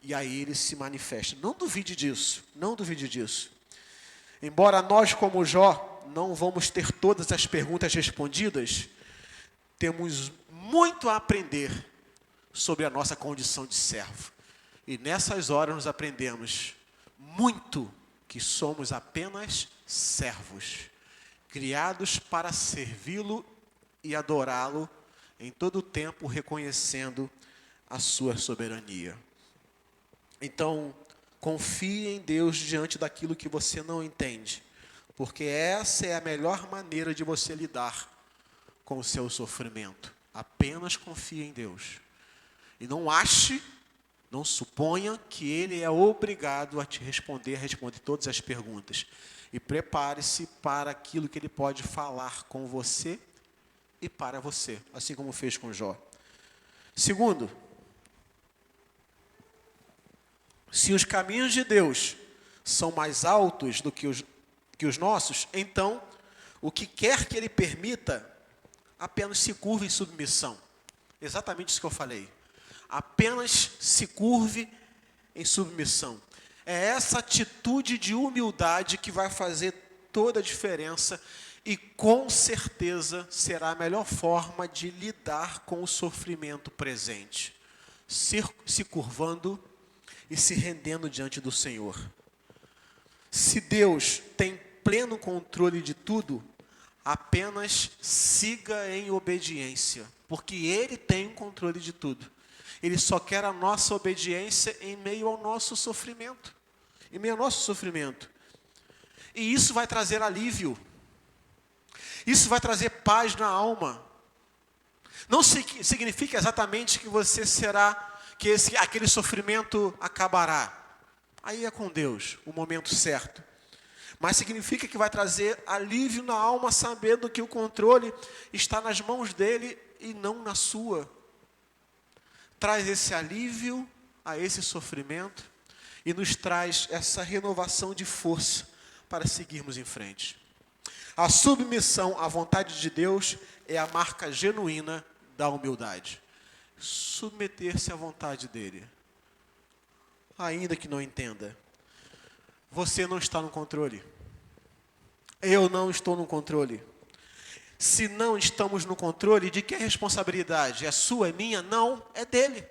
Speaker 4: E aí ele se manifesta. Não duvide disso, não duvide disso. Embora nós, como Jó, não vamos ter todas as perguntas respondidas, temos muito a aprender sobre a nossa condição de servo. E nessas horas nós aprendemos muito que somos apenas servos, criados para servi-lo e adorá-lo em todo o tempo, reconhecendo a sua soberania. Então, confie em Deus diante daquilo que você não entende, porque essa é a melhor maneira de você lidar com o seu sofrimento. Apenas confie em Deus. E não ache, não suponha que Ele é obrigado a te responder todas as perguntas. E prepare-se para aquilo que Ele pode falar com você e para você, assim como fez com Jó. Segundo, Se os caminhos de Deus são mais altos do que os nossos, então, o que quer que Ele permita, apenas se curve em submissão. Exatamente isso que eu falei. Apenas se curve em submissão. É essa atitude de humildade que vai fazer toda a diferença e com certeza será a melhor forma de lidar com o sofrimento presente. Se curvando e se rendendo diante do Senhor. Se Deus tem pleno controle de tudo, apenas siga em obediência, porque Ele tem o controle de tudo. Ele só quer a nossa obediência em meio ao nosso sofrimento. Em meio ao nosso sofrimento. E isso vai trazer alívio. Isso vai trazer paz na alma. Não significa exatamente que você será, que aquele sofrimento acabará. Aí é com Deus, o momento certo. Mas significa que vai trazer alívio na alma, sabendo que o controle está nas mãos dele e não na sua. Traz esse alívio a esse sofrimento e nos traz essa renovação de força para seguirmos em frente. A submissão à vontade de Deus é a marca genuína da humildade. Submeter-se à vontade dele. Ainda que não entenda. Você não está no controle. Eu não estou no controle. Se não estamos no controle, de que responsabilidade? É sua, é minha? Não, é dele.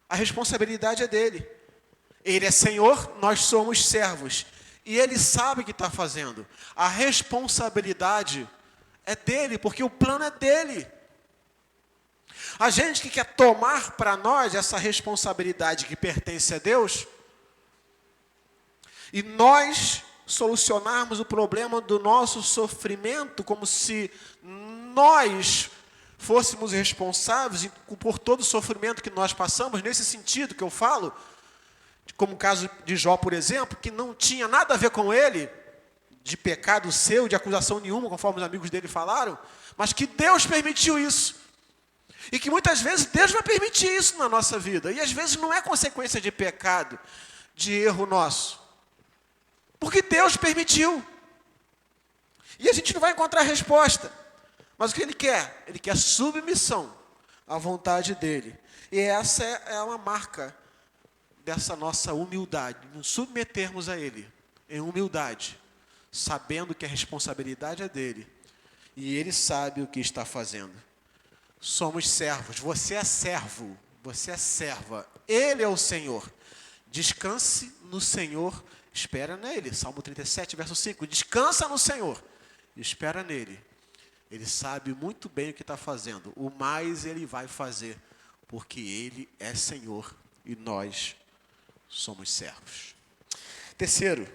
Speaker 4: A responsabilidade é dele. Ele é Senhor, nós somos servos. E ele sabe o que está fazendo. A responsabilidade é dele, porque o plano é dele. A gente que quer tomar para nós essa responsabilidade que pertence a Deus, e nós solucionarmos o problema do nosso sofrimento como se nós fôssemos responsáveis por todo o sofrimento que nós passamos, nesse sentido que eu falo, como o caso de Jó, por exemplo, que não tinha nada a ver com ele, de pecado seu, de acusação nenhuma, conforme os amigos dele falaram, mas que Deus permitiu isso. E que muitas vezes Deus vai permitir isso na nossa vida. E às vezes não é consequência de pecado, de erro nosso. Porque Deus permitiu. E a gente não vai encontrar resposta. Mas o que Ele quer? Ele quer submissão à vontade dEle. E essa é uma marca dessa nossa humildade. Nos submetermos a Ele em humildade. Sabendo que a responsabilidade é dEle. E Ele sabe o que está fazendo. Somos servos. Você é servo. Você é serva. Ele é o Senhor. Descanse no Senhor. Espera nele. Salmo 37, verso 5. Descansa no Senhor. Espera nele. Ele sabe muito bem o que está fazendo. O mais Ele vai fazer. Porque Ele é Senhor. E nós somos servos. Terceiro.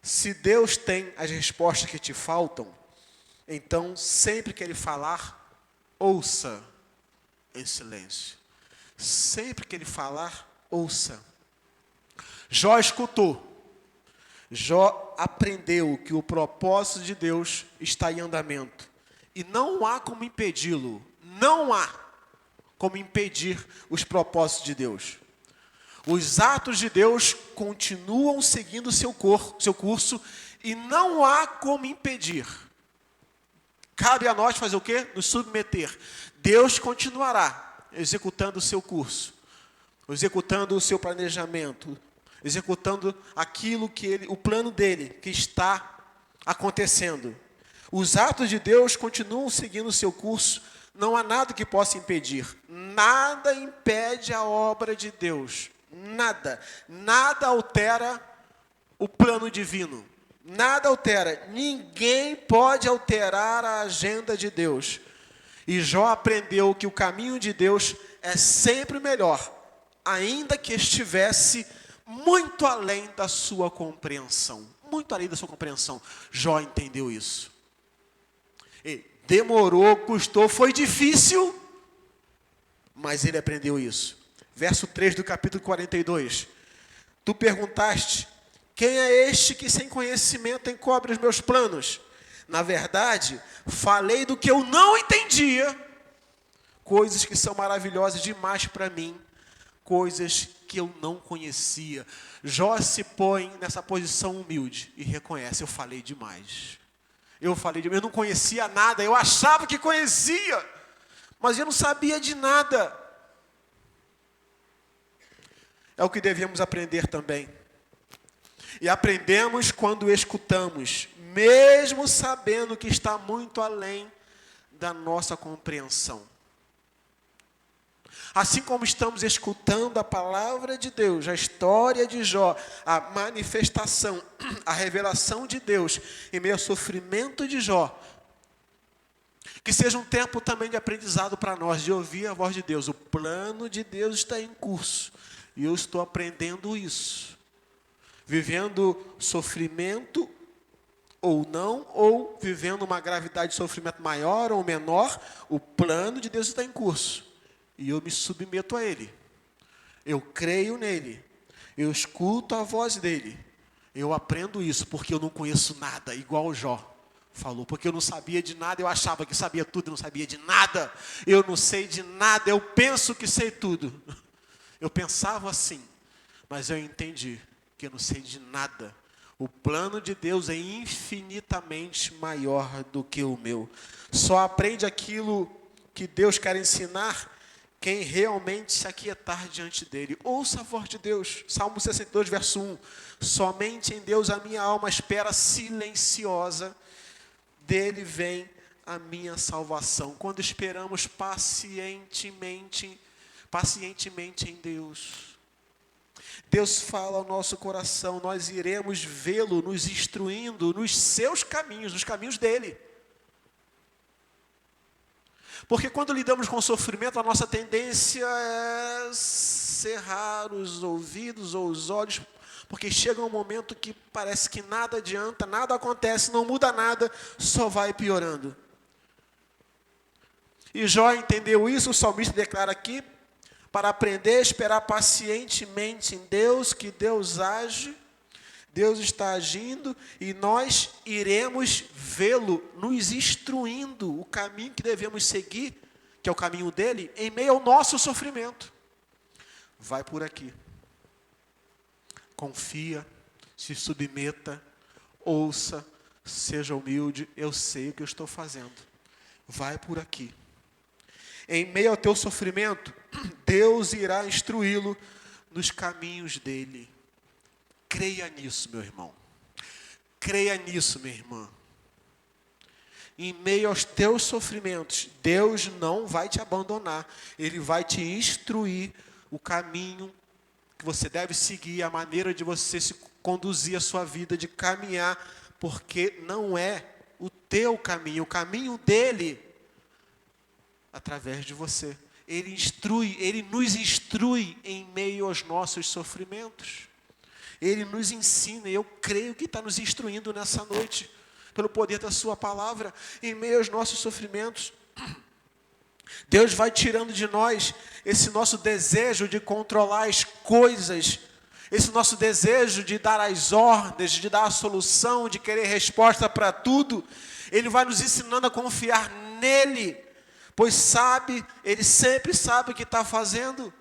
Speaker 4: Se Deus tem as respostas que te faltam, então sempre que Ele falar, ouça em silêncio. Sempre que Ele falar, ouça. Jó escutou. Jó aprendeu que o propósito de Deus está em andamento. E não há como impedi-lo. Não há como impedir os propósitos de Deus. Os atos de Deus continuam seguindo seu curso e não há como impedir. Cabe a nós fazer o quê? Nos submeter. Deus continuará executando o seu curso, executando o seu planejamento, executando aquilo o plano dele que está acontecendo. Os atos de Deus continuam seguindo o seu curso, não há nada que possa impedir. Nada impede a obra de Deus. Nada. Nada altera o plano divino. Nada altera. Ninguém pode alterar a agenda de Deus. E Jó aprendeu que o caminho de Deus é sempre melhor, ainda que estivesse muito além da sua compreensão. Muito além da sua compreensão. Jó entendeu isso. E demorou, custou, foi difícil, mas ele aprendeu isso. Verso 3 do capítulo 42. Tu perguntaste, quem é este que sem conhecimento encobre os meus planos? Na verdade, falei do que eu não entendia, coisas que são maravilhosas demais para mim, coisas que eu não conhecia. Jó se põe nessa posição humilde e reconhece: eu falei demais. Eu não conhecia nada, eu achava que conhecia, mas eu não sabia de nada. É o que devemos aprender também. E aprendemos quando escutamos, mesmo sabendo que está muito além da nossa compreensão. Assim como estamos escutando a palavra de Deus, a história de Jó, a manifestação, a revelação de Deus em meio ao sofrimento de Jó, que seja um tempo também de aprendizado para nós, de ouvir a voz de Deus. O plano de Deus está em curso e eu estou aprendendo isso. Vivendo sofrimento ou não, ou vivendo uma gravidade de sofrimento maior ou menor, o plano de Deus está em curso. E eu me submeto a Ele. Eu creio nele. Eu escuto a voz dele. Eu aprendo isso porque eu não conheço nada, igual o Jó falou. Porque eu não sabia de nada, eu achava que sabia tudo, eu não sabia de nada. Eu não sei de nada, eu penso que sei tudo. Eu pensava assim, mas eu entendi que eu não sei de nada. O plano de Deus é infinitamente maior do que o meu. Só aprende aquilo que Deus quer ensinar quem realmente se aquietar diante dele. Ouça a voz de Deus. Salmo 62, verso 1. Somente em Deus a minha alma espera silenciosa. Dele vem a minha salvação. Quando esperamos pacientemente em Deus, Deus fala ao nosso coração, nós iremos vê-lo nos instruindo nos seus caminhos, nos caminhos dele. Porque quando lidamos com o sofrimento, a nossa tendência é cerrar os ouvidos ou os olhos, porque chega um momento que parece que nada adianta, nada acontece, não muda nada, só vai piorando. E Jó entendeu isso, o salmista declara aqui, para aprender a esperar pacientemente em Deus, que Deus age, Deus está agindo, e nós iremos vê-lo nos instruindo o caminho que devemos seguir, que é o caminho dele, em meio ao nosso sofrimento. Vai por aqui. Confia, se submeta, ouça, seja humilde, eu sei o que eu estou fazendo. Vai por aqui. Em meio ao teu sofrimento, Deus irá instruí-lo nos caminhos dele. Creia nisso, meu irmão. Creia nisso, minha irmã. Em meio aos teus sofrimentos, Deus não vai te abandonar. Ele vai te instruir o caminho que você deve seguir, a maneira de você se conduzir a sua vida, de caminhar, porque não é o teu caminho, o caminho dele, através de você. Ele nos instrui em meio aos nossos sofrimentos. Ele nos ensina, e eu creio que está nos instruindo nessa noite, pelo poder da sua palavra, em meio aos nossos sofrimentos. Deus vai tirando de nós esse nosso desejo de controlar as coisas, esse nosso desejo de dar as ordens, de dar a solução, de querer resposta para tudo. Ele vai nos ensinando a confiar nele, pois sabe, ele sempre sabe o que está fazendo.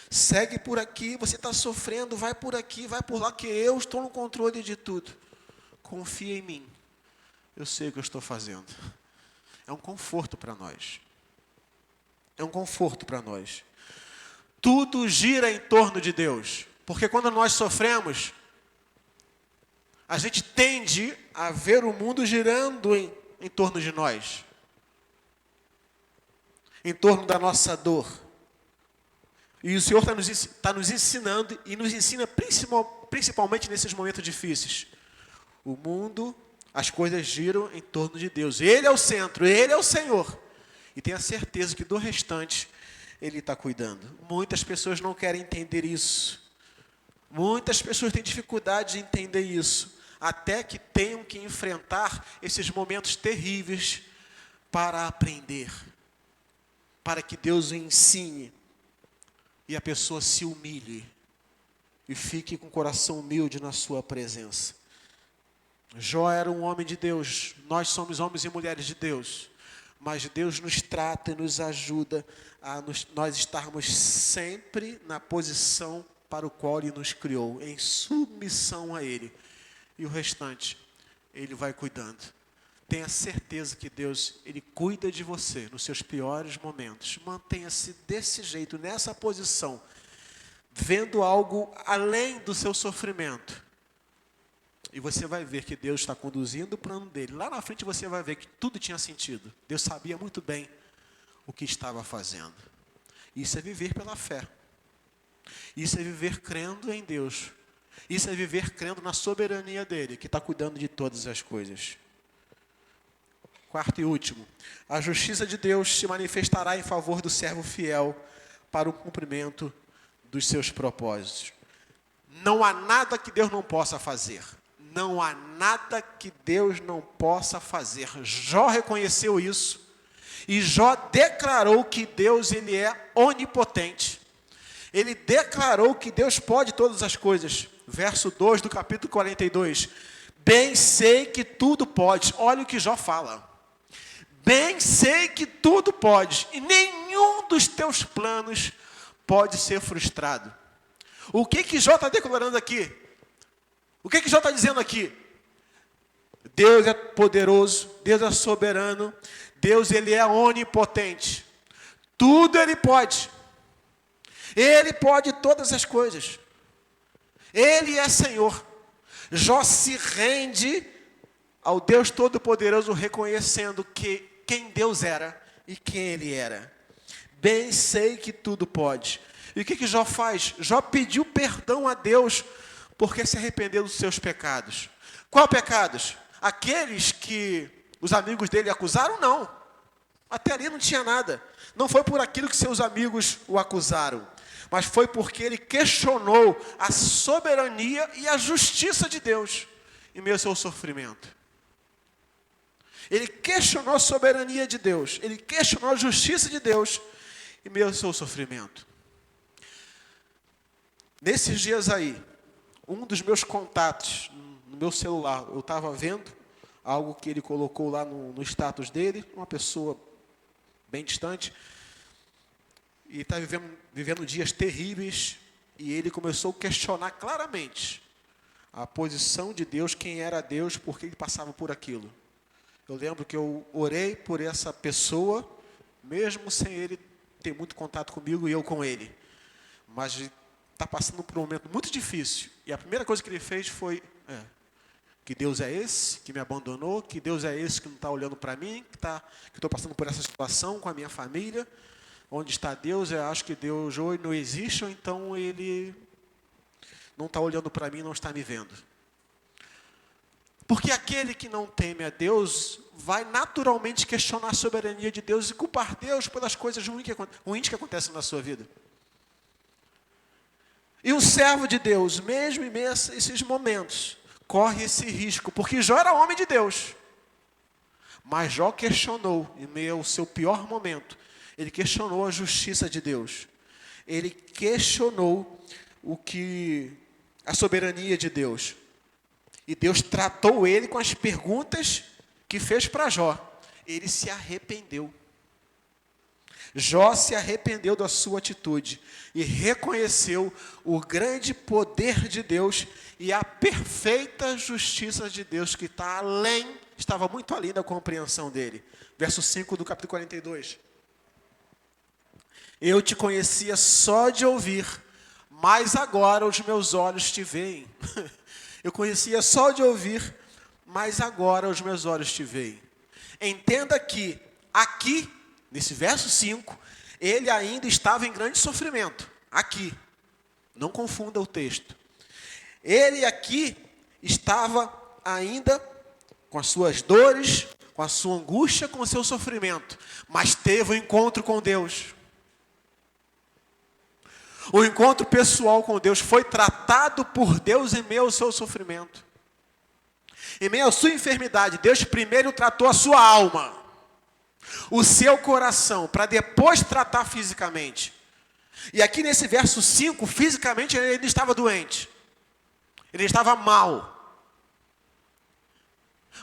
Speaker 4: Segue por aqui, você está sofrendo, vai por aqui, vai por lá, que eu estou no controle de tudo. Confia em mim, eu sei o que eu estou fazendo. É um conforto para nós. É um conforto para nós. Tudo gira em torno de Deus, porque quando nós sofremos, a gente tende a ver o mundo girando em torno de nós, em torno da nossa dor. E o Senhor está nos ensinando, e nos ensina principalmente nesses momentos difíceis. O mundo, as coisas giram em torno de Deus. Ele é o centro, Ele é o Senhor. E tenha certeza que do restante Ele está cuidando. Muitas pessoas não querem entender isso. Muitas pessoas têm dificuldade de entender isso. Até que tenham que enfrentar esses momentos terríveis para aprender. Para que Deus o ensine. E a pessoa se humilhe e fique com o coração humilde na sua presença. Jó era um homem de Deus, nós somos homens e mulheres de Deus. Mas Deus nos trata e nos ajuda a nós estarmos sempre na posição para o qual Ele nos criou, em submissão a Ele. E o restante, Ele vai cuidando. Tenha certeza que Deus, Ele cuida de você nos seus piores momentos. Mantenha-se desse jeito, nessa posição, vendo algo além do seu sofrimento. E você vai ver que Deus está conduzindo o plano dele. Lá na frente você vai ver que tudo tinha sentido. Deus sabia muito bem o que estava fazendo. Isso é viver pela fé. Isso é viver crendo em Deus. Isso é viver crendo na soberania dele, que está cuidando de todas as coisas. Quarto e último. A justiça de Deus se manifestará em favor do servo fiel para o cumprimento dos seus propósitos. Não há nada que Deus não possa fazer. Não há nada que Deus não possa fazer. Jó reconheceu isso. E Jó declarou que Deus, ele é onipotente. Ele declarou que Deus pode todas as coisas. Verso 2 do capítulo 42. Bem sei que tudo pode. Olha o que Jó fala. Bem sei que tudo pode. E nenhum dos teus planos pode ser frustrado. O que Jó está declarando aqui? O que Jó está dizendo aqui? Deus é poderoso, Deus é soberano, Deus ele é onipotente. Tudo Ele pode. Ele pode todas as coisas. Ele é Senhor. Jó se rende ao Deus Todo-Poderoso, reconhecendo quem Deus era e quem Ele era. Bem sei que tudo pode. E o que Jó faz? Jó pediu perdão a Deus porque se arrependeu dos seus pecados. Qual pecados? Aqueles que os amigos dele acusaram? Não. Até ali não tinha nada. Não foi por aquilo que seus amigos o acusaram, mas foi porque ele questionou a soberania e a justiça de Deus em meio ao seu sofrimento. Ele questionou a soberania de Deus, ele questionou a justiça de Deus em meio ao seu sofrimento. Nesses dias aí, um dos meus contatos no meu celular, eu estava vendo algo que ele colocou lá no status dele, uma pessoa bem distante, e está vivendo dias terríveis, e ele começou a questionar claramente a posição de Deus, quem era Deus, por que ele passava por aquilo. Eu lembro que eu orei por essa pessoa, mesmo sem ele ter muito contato comigo e eu com ele. Mas está passando por um momento muito difícil. E a primeira coisa que ele fez foi, que Deus é esse que me abandonou, que Deus é esse que não está olhando para mim, que estou passando por essa situação com a minha família. Onde está Deus? Eu acho que Deus ou não existe, ou então Ele não está olhando para mim, não está me vendo. Porque aquele que não teme a Deus vai naturalmente questionar a soberania de Deus e culpar Deus pelas coisas ruins que acontecem na sua vida. E um servo de Deus, mesmo em meio a esses momentos, corre esse risco, porque Jó era homem de Deus. Mas Jó questionou, em meio ao seu pior momento, ele questionou a justiça de Deus. Ele questionou a soberania de Deus. E Deus tratou ele com as perguntas que fez para Jó. Ele se arrependeu. Jó se arrependeu da sua atitude e reconheceu o grande poder de Deus e a perfeita justiça de Deus que estava muito além da compreensão dele. Verso 5 do capítulo 42. Eu te conhecia só de ouvir, mas agora os meus olhos te veem. Eu conhecia só de ouvir, mas agora os meus olhos te veem. Entenda que aqui, nesse verso 5, ele ainda estava em grande sofrimento. Aqui, não confunda o texto. Ele aqui estava ainda com as suas dores, com a sua angústia, com o seu sofrimento, mas teve um encontro com Deus. O encontro pessoal com Deus foi tratado por Deus em meio ao seu sofrimento. Em meio à sua enfermidade, Deus primeiro tratou a sua alma, o seu coração, para depois tratar fisicamente. E aqui nesse verso 5, fisicamente ele estava doente. Ele estava mal.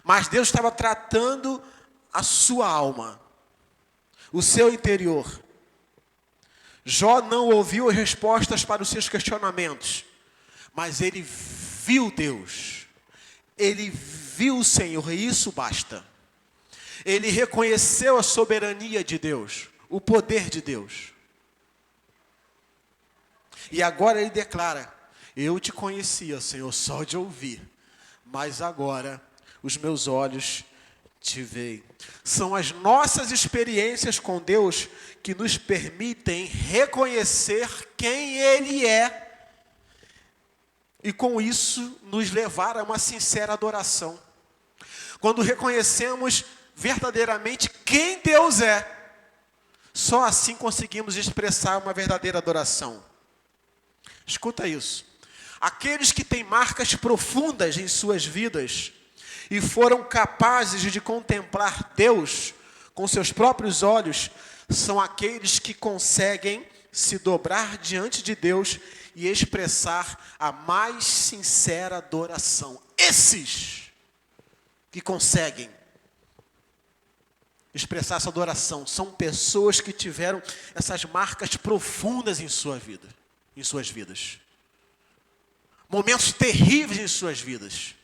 Speaker 4: Mas Deus estava tratando a sua alma. o seu interior. Jó não ouviu as respostas para os seus questionamentos, mas ele viu Deus. Ele viu o Senhor, e isso basta. Ele reconheceu a soberania de Deus, o poder de Deus. E agora ele declara: eu te conhecia, Senhor, só de ouvir, mas agora os meus olhos te veem. São as nossas experiências com Deus que nos permitem reconhecer quem Ele é, e com isso nos levar a uma sincera adoração. Quando reconhecemos verdadeiramente quem Deus é, só assim conseguimos expressar uma verdadeira adoração. Escuta isso. Aqueles que têm marcas profundas em suas vidas e foram capazes de contemplar Deus com seus próprios olhos, são aqueles que conseguem se dobrar diante de Deus e expressar a mais sincera adoração. Esses que conseguem expressar essa adoração são pessoas que tiveram essas marcas profundas em sua vida, em suas vidas. Momentos terríveis em suas vidas,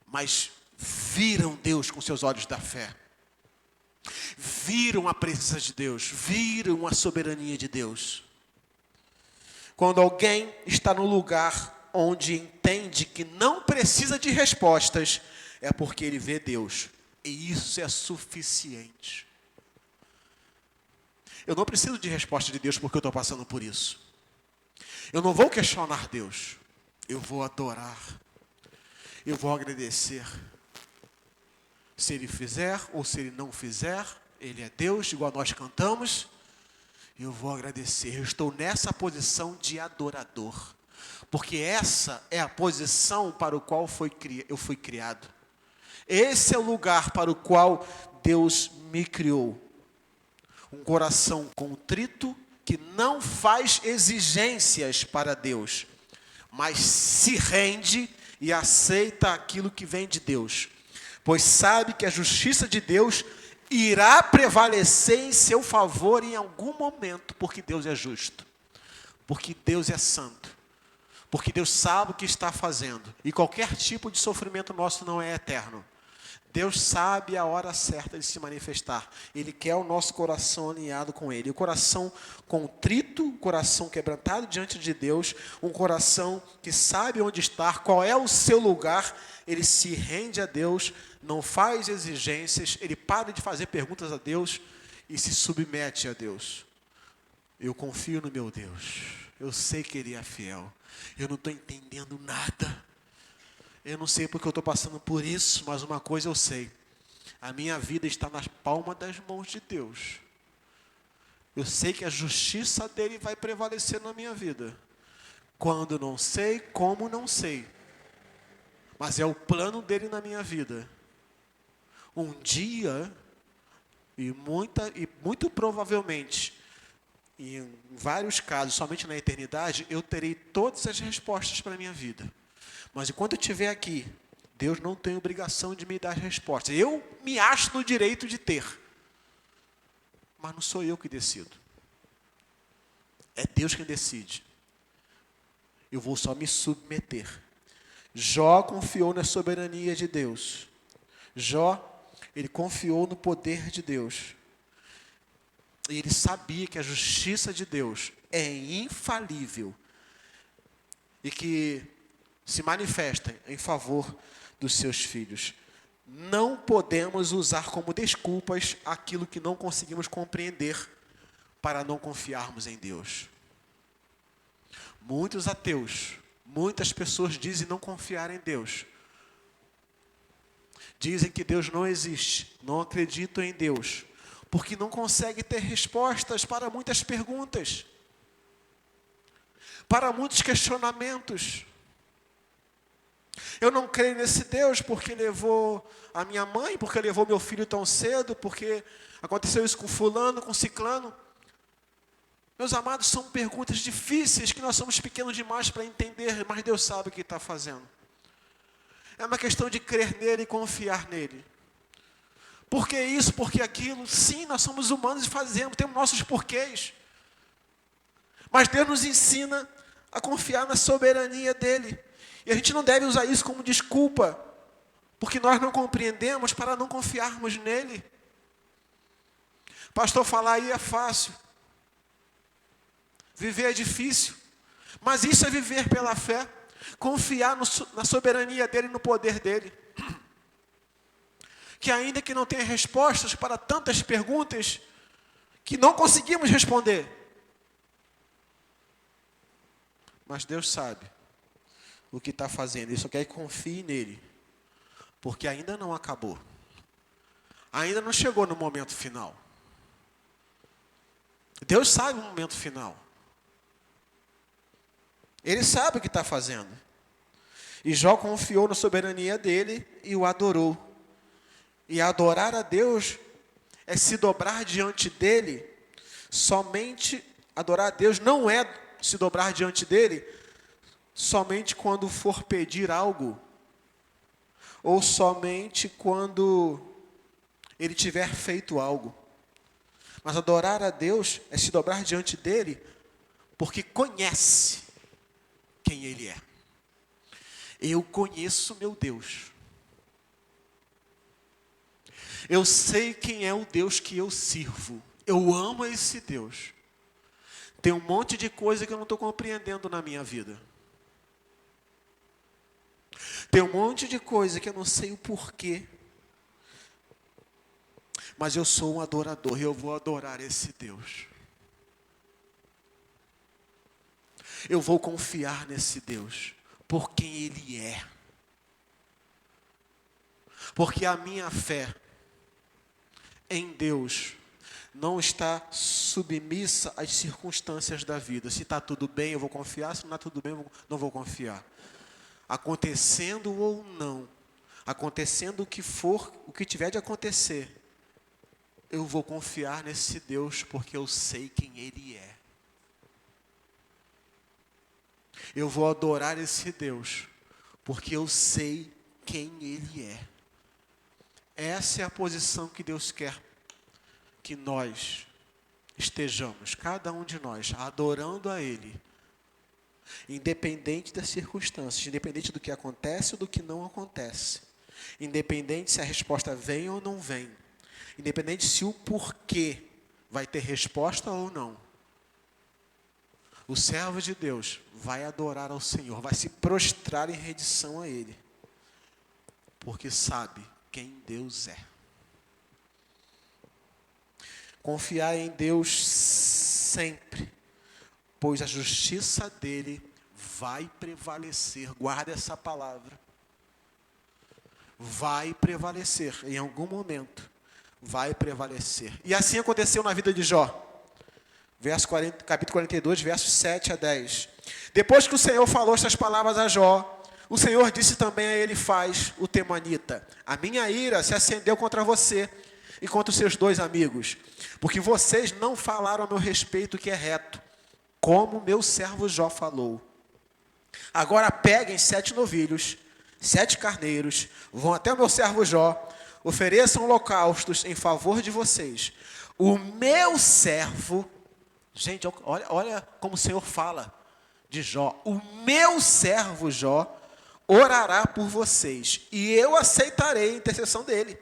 Speaker 4: mas viram Deus com seus olhos da fé. Viram a presença de Deus, viram a soberania de Deus. Quando alguém está no lugar onde entende que não precisa de respostas, é porque ele vê Deus. E isso é suficiente. Eu não preciso de resposta de Deus porque eu estou passando por isso. Eu não vou questionar Deus. Eu vou adorar. Eu vou agradecer. Se Ele fizer ou se Ele não fizer, Ele é Deus, igual nós cantamos. Eu vou agradecer. Eu estou nessa posição de adorador. Porque essa é a posição para o qual eu fui criado. Esse é o lugar para o qual Deus me criou. Um coração contrito que não faz exigências para Deus, mas se rende e aceita aquilo que vem de Deus, pois sabe que a justiça de Deus irá prevalecer em seu favor em algum momento, porque Deus é justo, porque Deus é santo, porque Deus sabe o que está fazendo, e qualquer tipo de sofrimento nosso não é eterno. Deus sabe a hora certa de se manifestar. Ele quer o nosso coração alinhado com Ele. O coração contrito, o coração quebrantado diante de Deus, um coração que sabe onde está, qual é o seu lugar, ele se rende a Deus, não faz exigências, ele para de fazer perguntas a Deus e se submete a Deus. Eu confio no meu Deus. Eu sei que Ele é fiel. Eu não estou entendendo nada. Eu não sei porque eu estou passando por isso, mas uma coisa eu sei. A minha vida está nas palmas das mãos de Deus. Eu sei que a justiça dEle vai prevalecer na minha vida. Quando não sei, como não sei. Mas é o plano dEle na minha vida. Um dia, e muito provavelmente, em vários casos, somente na eternidade, eu terei todas as respostas para a minha vida. Mas enquanto eu estiver aqui, Deus não tem obrigação de me dar respostas. Eu me acho no direito de ter. Mas não sou eu que decido. É Deus quem decide. Eu vou só me submeter. Jó confiou na soberania de Deus. Jó, ele confiou no poder de Deus. E ele sabia que a justiça de Deus é infalível. E que se manifesta em favor dos seus filhos. Não podemos usar como desculpas aquilo que não conseguimos compreender para não confiarmos em Deus. Muitos ateus, muitas pessoas dizem não confiar em Deus. Dizem que Deus não existe, não acreditam em Deus, porque não conseguem ter respostas para muitas perguntas, para muitos questionamentos. Eu não creio nesse Deus porque levou a minha mãe, porque levou meu filho tão cedo, porque aconteceu isso com fulano, com ciclano. Meus amados, são perguntas difíceis que nós somos pequenos demais para entender, mas Deus sabe o que está fazendo. É uma questão de crer nele e confiar nele. Por que isso? Por que aquilo? Sim, nós somos humanos e fazemos, temos nossos porquês. Mas Deus nos ensina a confiar na soberania dEle. E a gente não deve usar isso como desculpa, porque nós não compreendemos para não confiarmos nele. Pastor, falar aí é fácil. Viver é difícil. Mas isso é viver pela fé. Confiar na soberania dEle e no poder dEle. Que ainda que não tenha respostas para tantas perguntas que não conseguimos responder, mas Deus sabe o que está fazendo. Ele só quer que confie nele, porque ainda não acabou. Ainda não chegou no momento final. Deus sabe o momento final. Ele sabe o que está fazendo. E Jó confiou na soberania dele e o adorou. E adorar a Deus é se dobrar diante dele. Somente adorar a Deus não é se dobrar diante dele somente quando for pedir algo, ou somente quando ele tiver feito algo. Mas adorar a Deus é se dobrar diante dele porque conhece quem ele é. Eu conheço meu Deus. Eu sei quem é o Deus que eu sirvo. Eu amo esse Deus. Tem um monte de coisa que eu não estou compreendendo na minha vida. Tem um monte de coisa que eu não sei o porquê. Mas eu sou um adorador e eu vou adorar esse Deus. Eu vou confiar nesse Deus por quem Ele é. Porque a minha fé em Deus não está submissa às circunstâncias da vida. Se está tudo bem, eu vou confiar. Se não está tudo bem, eu não vou confiar. Acontecendo ou não, acontecendo o que for, o que tiver de acontecer, eu vou confiar nesse Deus porque eu sei quem Ele é. Eu vou adorar esse Deus porque eu sei quem Ele é. Essa é a posição que Deus quer que nós estejamos, cada um de nós, adorando a Ele, independente das circunstâncias, independente do que acontece ou do que não acontece, independente se a resposta vem ou não vem, independente se o porquê vai ter resposta ou não. O servo de Deus vai adorar ao Senhor, vai se prostrar em rendição a Ele, porque sabe quem Deus é. Confiar em Deus sempre, pois a justiça dele vai prevalecer. Guarda essa palavra. Vai prevalecer, em algum momento, vai prevalecer. E assim aconteceu na vida de Jó. Capítulo 42, versos 7 a 10. Depois que o Senhor falou estas palavras a Jó, o Senhor disse também a Elifaz, o temanita: a minha ira se acendeu contra você e contra os seus 2 amigos, porque vocês não falaram a meu respeito o que é reto, como meu servo Jó falou. Agora peguem 7 novilhos, 7 carneiros, vão até o meu servo Jó, ofereçam holocaustos em favor de vocês. O meu servo, gente, olha como o Senhor fala de Jó. O meu servo Jó orará por vocês, e eu aceitarei a intercessão dele,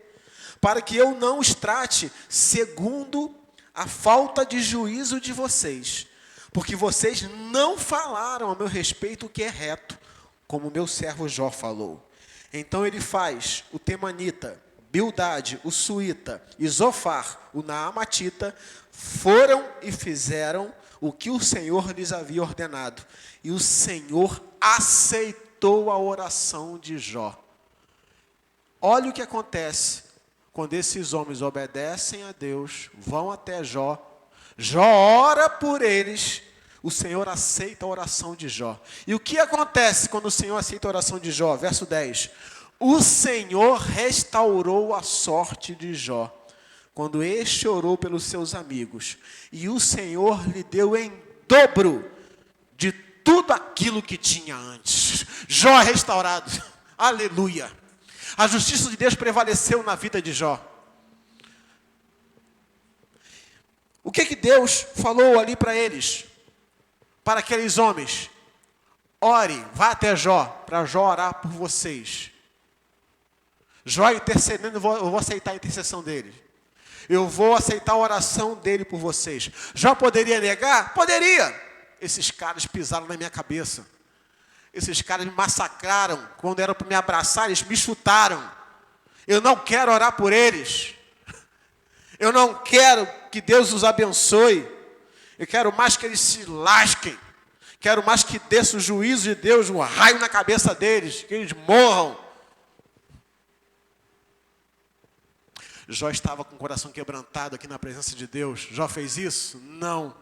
Speaker 4: para que eu não os trate segundo a falta de juízo de vocês, porque vocês não falaram a meu respeito o que é reto, como o meu servo Jó falou. Então ele faz o temanita, Bildade, o suíta, e Zofar, o naamatita, foram e fizeram o que o Senhor lhes havia ordenado, e o Senhor aceitou a oração de Jó. Olha o que acontece quando esses homens obedecem a Deus, vão até Jó, Jó ora por eles, o Senhor aceita a oração de Jó. E o que acontece quando o Senhor aceita a oração de Jó? Verso 10. O Senhor restaurou a sorte de Jó, quando este orou pelos seus amigos, e o Senhor lhe deu em dobro de tudo aquilo que tinha antes. Jó restaurado. Aleluia. A justiça de Deus prevaleceu na vida de Jó. O que Deus falou ali para eles? Para aqueles homens? Ore, vá até Jó, para Jó orar por vocês. Jó intercedendo, eu vou aceitar a intercessão dele. Eu vou aceitar a oração dele por vocês. Jó poderia negar? Poderia. Esses caras pisaram na minha cabeça. Esses caras me massacraram. Quando era para me abraçar, eles me chutaram. Eu não quero orar por eles. Eu não quero que Deus os abençoe. Eu quero mais que eles se lasquem. Quero mais que desça o juízo de Deus, um raio na cabeça deles, que eles morram. Jó estava com o coração quebrantado aqui na presença de Deus. Jó fez isso? Não.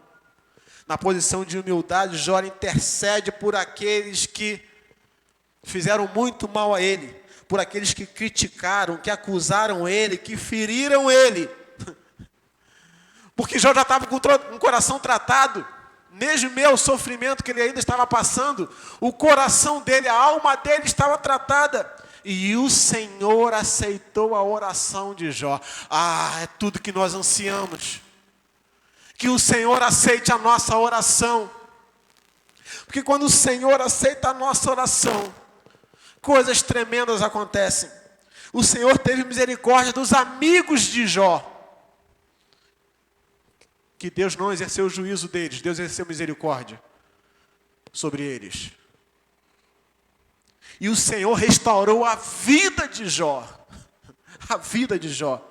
Speaker 4: Na posição de humildade, Jó intercede por aqueles que fizeram muito mal a ele, por aqueles que criticaram, que acusaram ele, que feriram ele. Porque Jó já estava com o coração tratado. Mesmo meu sofrimento que ele ainda estava passando, o coração dele, a alma dele estava tratada. E o Senhor aceitou a oração de Jó. É tudo que nós ansiamos. Que o Senhor aceite a nossa oração. Porque quando o Senhor aceita a nossa oração, coisas tremendas acontecem. O Senhor teve misericórdia dos amigos de Jó. Que Deus não exerceu o juízo deles, Deus exerceu misericórdia sobre eles. E o Senhor restaurou a vida de Jó. A vida de Jó.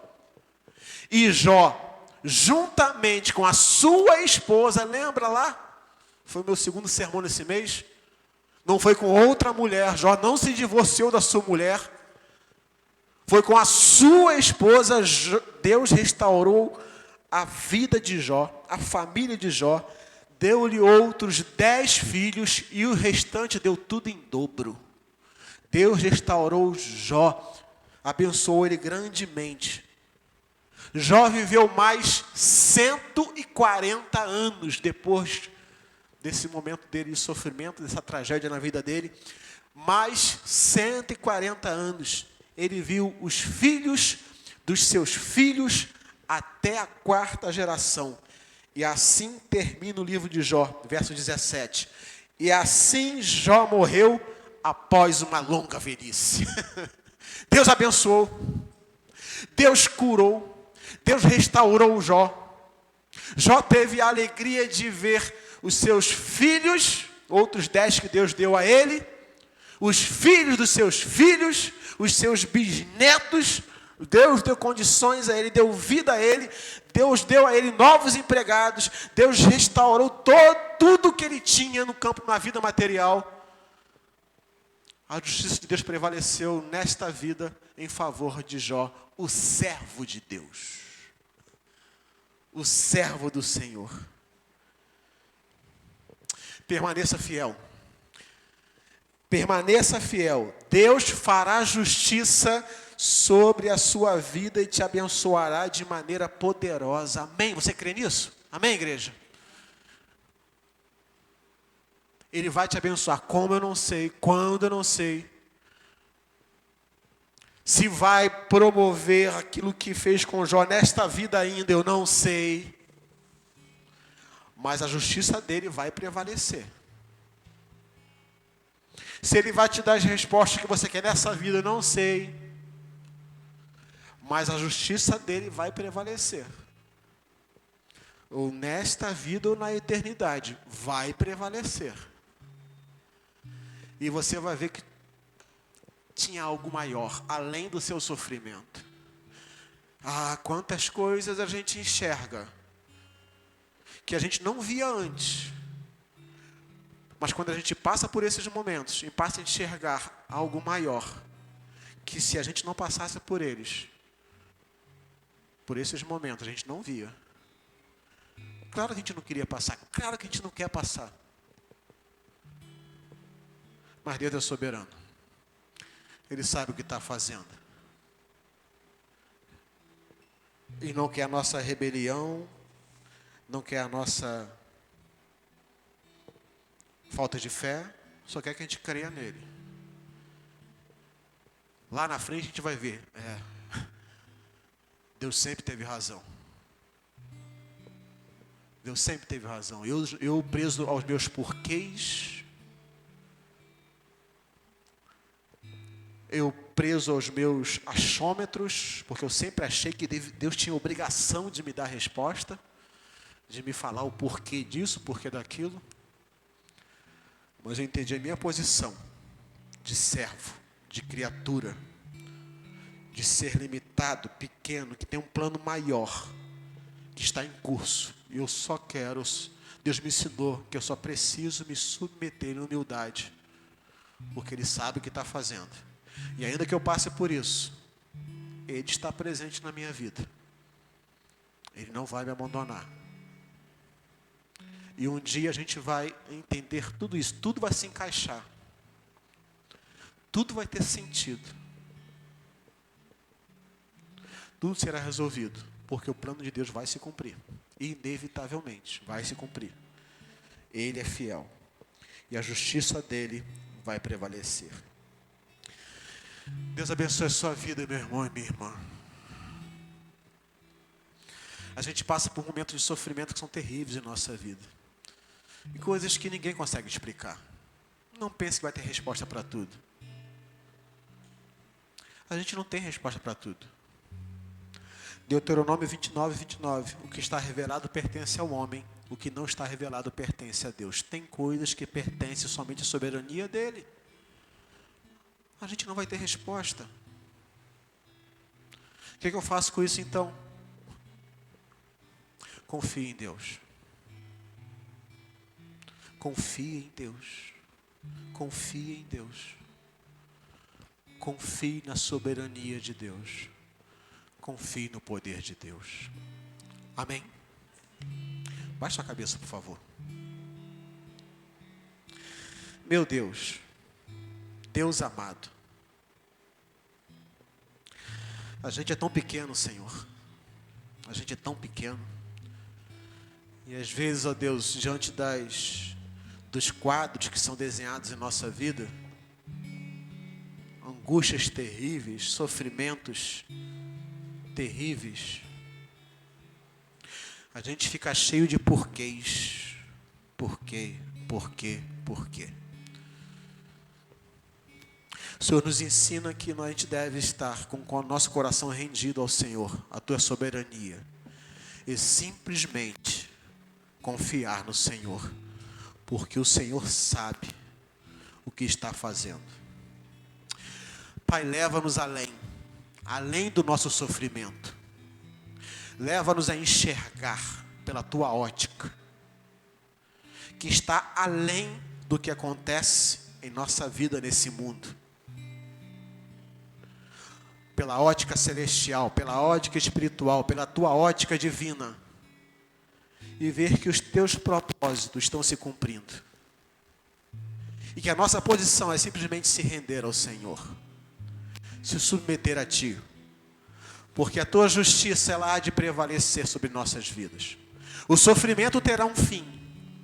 Speaker 4: E Jó, juntamente com a sua esposa, lembra lá? Foi o meu segundo sermão nesse mês. Não foi com outra mulher. Jó não se divorciou da sua mulher. Foi com a sua esposa. Deus restaurou a vida de Jó, a família de Jó, deu-lhe outros 10 filhos e o restante deu tudo em dobro. Deus restaurou Jó, abençoou ele grandemente. Jó viveu mais 140 anos depois desse momento dele de sofrimento, dessa tragédia na vida dele. Mais 140 anos. Ele viu os filhos dos seus filhos até a 4ª geração. E assim termina o livro de Jó, verso 17. E assim Jó morreu após uma longa velhice. Deus abençoou. Deus curou. Deus restaurou Jó. Jó teve a alegria de ver os seus filhos, outros 10 que Deus deu a ele, os filhos dos seus filhos, os seus bisnetos. Deus deu condições a ele, deu vida a ele, Deus deu a ele novos empregados, Deus restaurou tudo que ele tinha no campo, na vida material. A justiça de Deus prevaleceu nesta vida em favor de Jó, o servo de Deus, o servo do Senhor. Permaneça fiel. Permaneça fiel. Deus fará justiça sobre a sua vida e te abençoará de maneira poderosa. Amém? Você crê nisso? Amém, igreja? Ele vai te abençoar. Como eu não sei, quando eu não sei. Se vai promover aquilo que fez com Jó nesta vida ainda, eu não sei. Mas a justiça dele vai prevalecer. Se ele vai te dar as respostas que você quer nessa vida, eu não sei. Mas a justiça dele vai prevalecer. Ou nesta vida ou na eternidade, vai prevalecer. E você vai ver que tinha algo maior, além do seu sofrimento. Quantas coisas a gente enxerga, que a gente não via antes. Mas quando a gente passa por esses momentos, e passa a enxergar algo maior, que se a gente não passasse por eles, por esses momentos, a gente não via. Claro que a gente não queria passar, claro que a gente não quer passar. Mas Deus é soberano. Ele sabe o que está fazendo. E não quer a nossa rebelião, não quer a nossa falta de fé, só quer que a gente creia nele. Lá na frente a gente vai ver. Deus sempre teve razão. Deus sempre teve razão. Eu preso aos meus porquês, eu preso aos meus achômetros, porque eu sempre achei que Deus tinha obrigação de me dar a resposta, de me falar o porquê disso, o porquê daquilo. Mas eu entendi a minha posição de servo, de criatura, de ser limitado, pequeno, que tem um plano maior, que está em curso. E eu só quero, Deus me ensinou que eu só preciso me submeter em humildade, porque Ele sabe o que está fazendo. E ainda que eu passe por isso, Ele está presente na minha vida. Ele não vai me abandonar. E um dia a gente vai entender tudo isso, tudo vai se encaixar. Tudo vai ter sentido. Tudo será resolvido, porque o plano de Deus vai se cumprir. Inevitavelmente, vai se cumprir. Ele é fiel. E a justiça dele vai prevalecer. Deus abençoe a sua vida, meu irmão e minha irmã. A gente passa por momentos de sofrimento que são terríveis em nossa vida. E coisas que ninguém consegue explicar. Não pense que vai ter resposta para tudo. A gente não tem resposta para tudo. Deuteronômio 29, 29. O que está revelado pertence ao homem. O que não está revelado pertence a Deus. Tem coisas que pertencem somente à soberania dele. A gente não vai ter resposta. O que eu faço com isso então? Confie em Deus. Confie em Deus. Confie em Deus. Confie na soberania de Deus. Confie no poder de Deus. Amém? Baixa a cabeça, por favor. Meu Deus, Deus amado, a gente é tão pequeno, Senhor. A gente é tão pequeno. E às vezes, ó Deus, diante dos quadros que são desenhados em nossa vida, angústias terríveis, sofrimentos terríveis, a gente fica cheio de porquês. Por quê? O Senhor nos ensina que a gente deve estar com o nosso coração rendido ao Senhor, à tua soberania, e simplesmente confiar no Senhor, porque o Senhor sabe o que está fazendo. Pai, leva-nos além do nosso sofrimento. Leva-nos a enxergar pela tua ótica, que está além do que acontece em nossa vida nesse mundo. Pela ótica celestial, pela ótica espiritual, pela tua ótica divina. E ver que os teus propósitos estão se cumprindo. E que a nossa posição é simplesmente se render ao Senhor. Se submeter a Ti. Porque a Tua justiça, ela há de prevalecer sobre nossas vidas. O sofrimento terá um fim.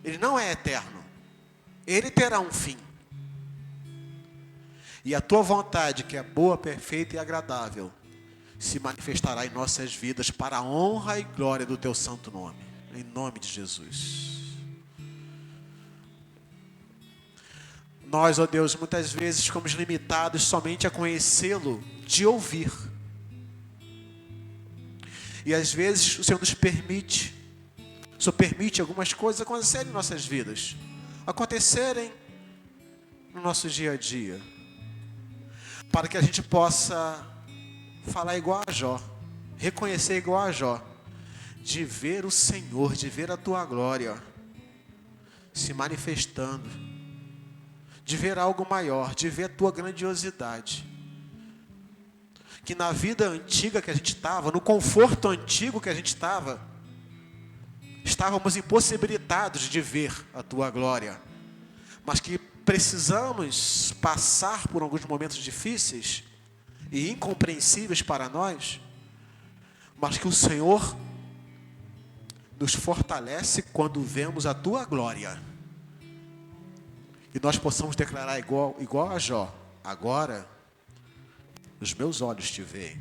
Speaker 4: Ele não é eterno. Ele terá um fim. E a Tua vontade, que é boa, perfeita e agradável, se manifestará em nossas vidas para a honra e glória do Teu santo nome. Em nome de Jesus. Nós, ó Deus, muitas vezes ficamos limitados somente a conhecê-lo de ouvir. E às vezes o Senhor nos permite, o Senhor permite algumas coisas acontecerem em nossas vidas, acontecerem no nosso dia a dia, para que a gente possa falar igual a Jó, reconhecer igual a Jó, de ver o Senhor, de ver a Tua glória se manifestando, de ver algo maior, de ver a Tua grandiosidade. Que na vida antiga que a gente estava, no conforto antigo que a gente estava, estávamos impossibilitados de ver a Tua glória. Mas que precisamos passar por alguns momentos difíceis e incompreensíveis para nós, mas que o Senhor nos fortalece quando vemos a Tua glória. E nós possamos declarar igual a Jó: agora os meus olhos te veem.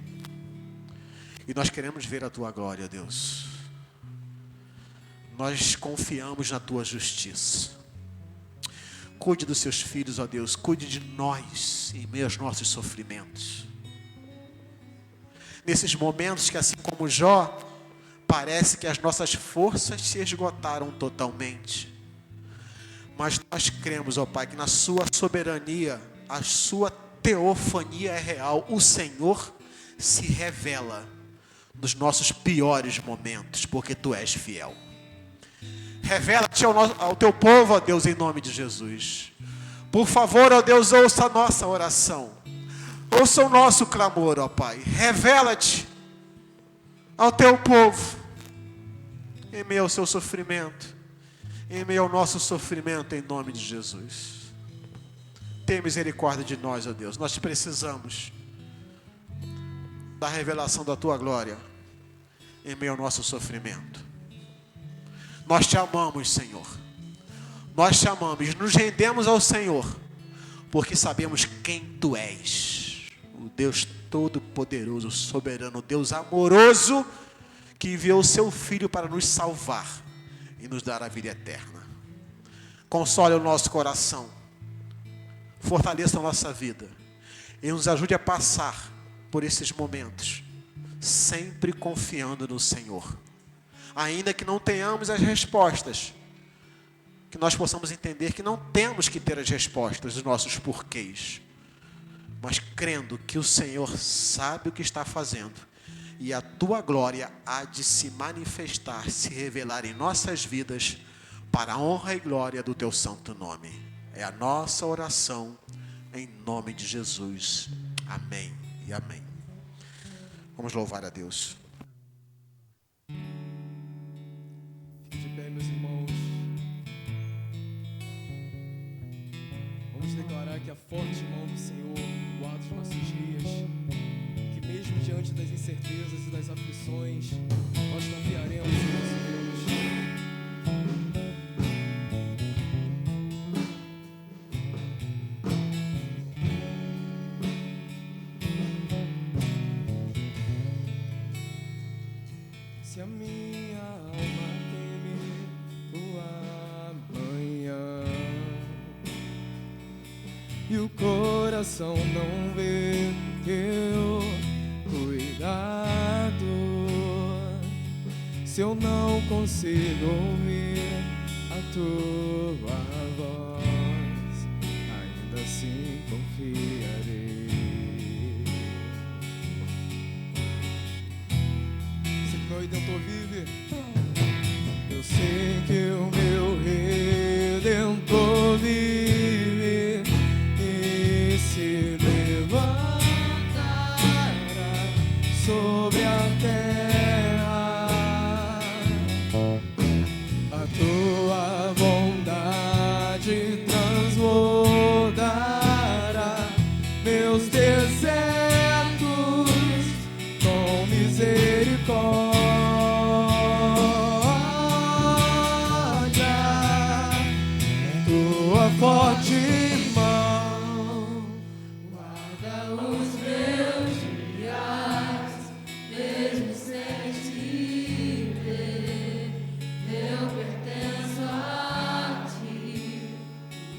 Speaker 4: E nós queremos ver a Tua glória, Deus. nós confiamos na tua justiça. Cuide dos seus filhos, ó Deus, cuide de nós em meio aos nossos sofrimentos. Nesses momentos que, assim como Jó, parece que as nossas forças se esgotaram totalmente. Mas nós cremos, ó Pai, que na sua soberania, a sua teofania é real. O Senhor se revela nos nossos piores momentos, porque tu és fiel. Revela-te ao teu povo, ó Deus, em nome de Jesus. Por favor, ó Deus, ouça a nossa oração. Ouça o nosso clamor, ó Pai. Revela-te ao teu povo, em meio ao seu sofrimento, em meio ao nosso sofrimento, em nome de Jesus. Tenha misericórdia de nós, ó Deus. Nós precisamos da revelação da tua glória em meio ao nosso sofrimento. Nós te amamos, Senhor. Nós te amamos, nos rendemos ao Senhor, porque sabemos quem tu és. O Deus Todo-Poderoso, Soberano, Deus amoroso, que enviou o seu Filho para nos salvar e nos dar a vida eterna. Console o nosso coração, fortaleça a nossa vida e nos ajude a passar por esses momentos, sempre confiando no Senhor. Ainda que não tenhamos as respostas, que nós possamos entender que não temos que ter as respostas dos nossos porquês, mas crendo que o Senhor sabe o que está fazendo e a tua glória há de se manifestar, se revelar em nossas vidas para a honra e glória do teu santo nome. É a nossa oração em nome de Jesus. Amém e amém. Vamos louvar a Deus.
Speaker 1: Fique de pé, meus irmãos. Vamos declarar que a forte mão do Senhor guarda os nossos dias. Que mesmo diante das incertezas e das aflições, nós confiaremos no nosso Deus. Se a minha alma teme o amanhã e o coração não vê teu cuidado, se eu não consigo ouvir a tua voz, ainda assim confiarei. Meu Redentor vive. Eu sei que o meu Redentor vive e se levantará sobre a terra. A tua bondade transbordará meus desertos com misericórdia. Forte mão guarda os meus dias, mesmo sem te ver. Eu pertenço a ti,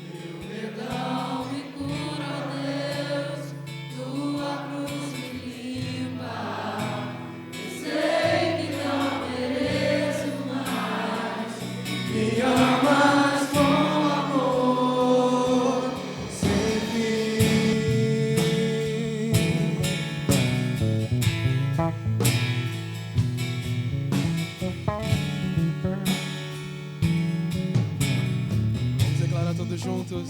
Speaker 1: meu perdão me cura, Deus, tua cruz me limpa. Eu sei que não mereço mais, me amas com todos juntos.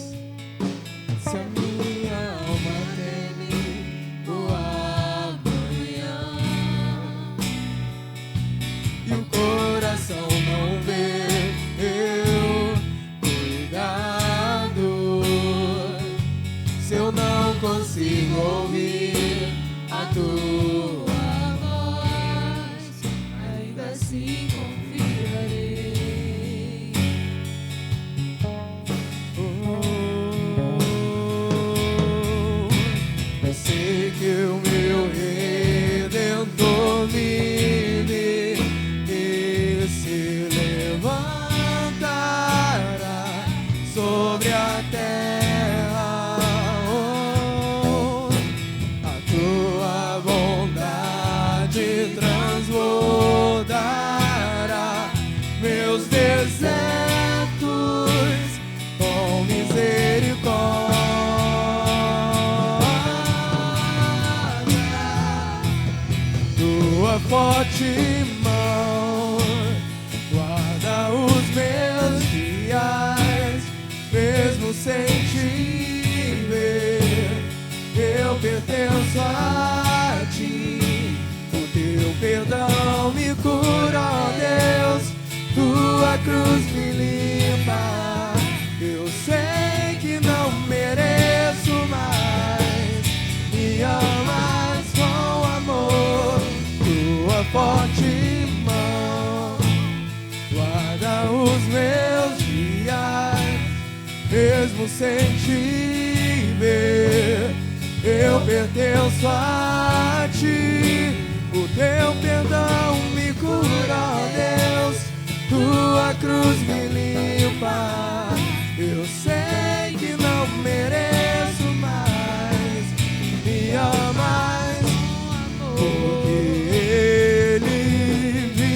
Speaker 1: Se a minha alma teme o amanhã e o coração não vê eu cuidado, se eu não consigo ouvir a tua voz, ainda assim confiarei. Que o meu Redentor vive e se levanta
Speaker 2: tua forte mão guarda os meus dias, mesmo sem te ver, eu pertenço a ti. O teu perdão me cura, ó Deus, tua cruz me limpa. Eu sei que não mereço mais, me amas com amor, tua forte mão guarda os meus dias, mesmo sem te ver, eu pertenço a ti. O teu perdão me cura, ó Deus, tua cruz me limpa. Eu sei que não mereço mais, me amas porque Ele vive.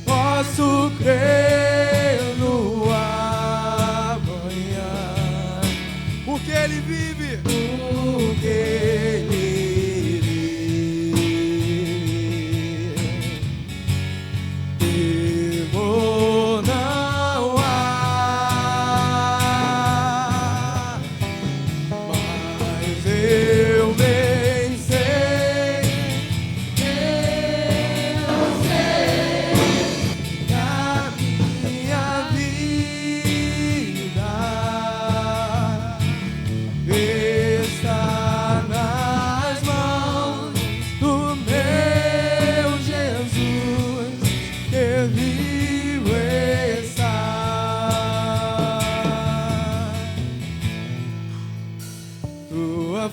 Speaker 2: Posso crer no amanhã, porque Ele vive, porque Ele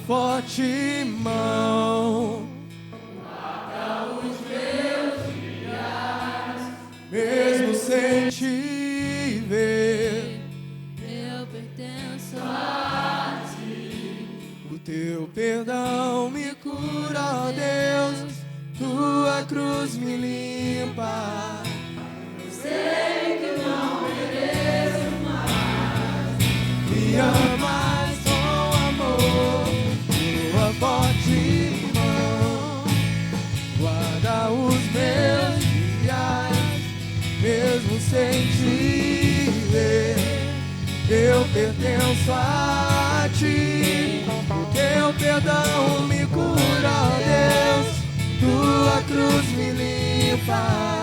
Speaker 2: forte mão guarda os meus dias, mesmo sem te ver, eu pertenço a ti. O teu perdão me cura, ó Deus, tua cruz me limpa. Eu sei que não mereço mais, me amas com amor, tua forte mão guarda os meus dias, mesmo sem te ver, eu pertenço a ti. O teu perdão me cura, ó Deus, tua cruz me limpa.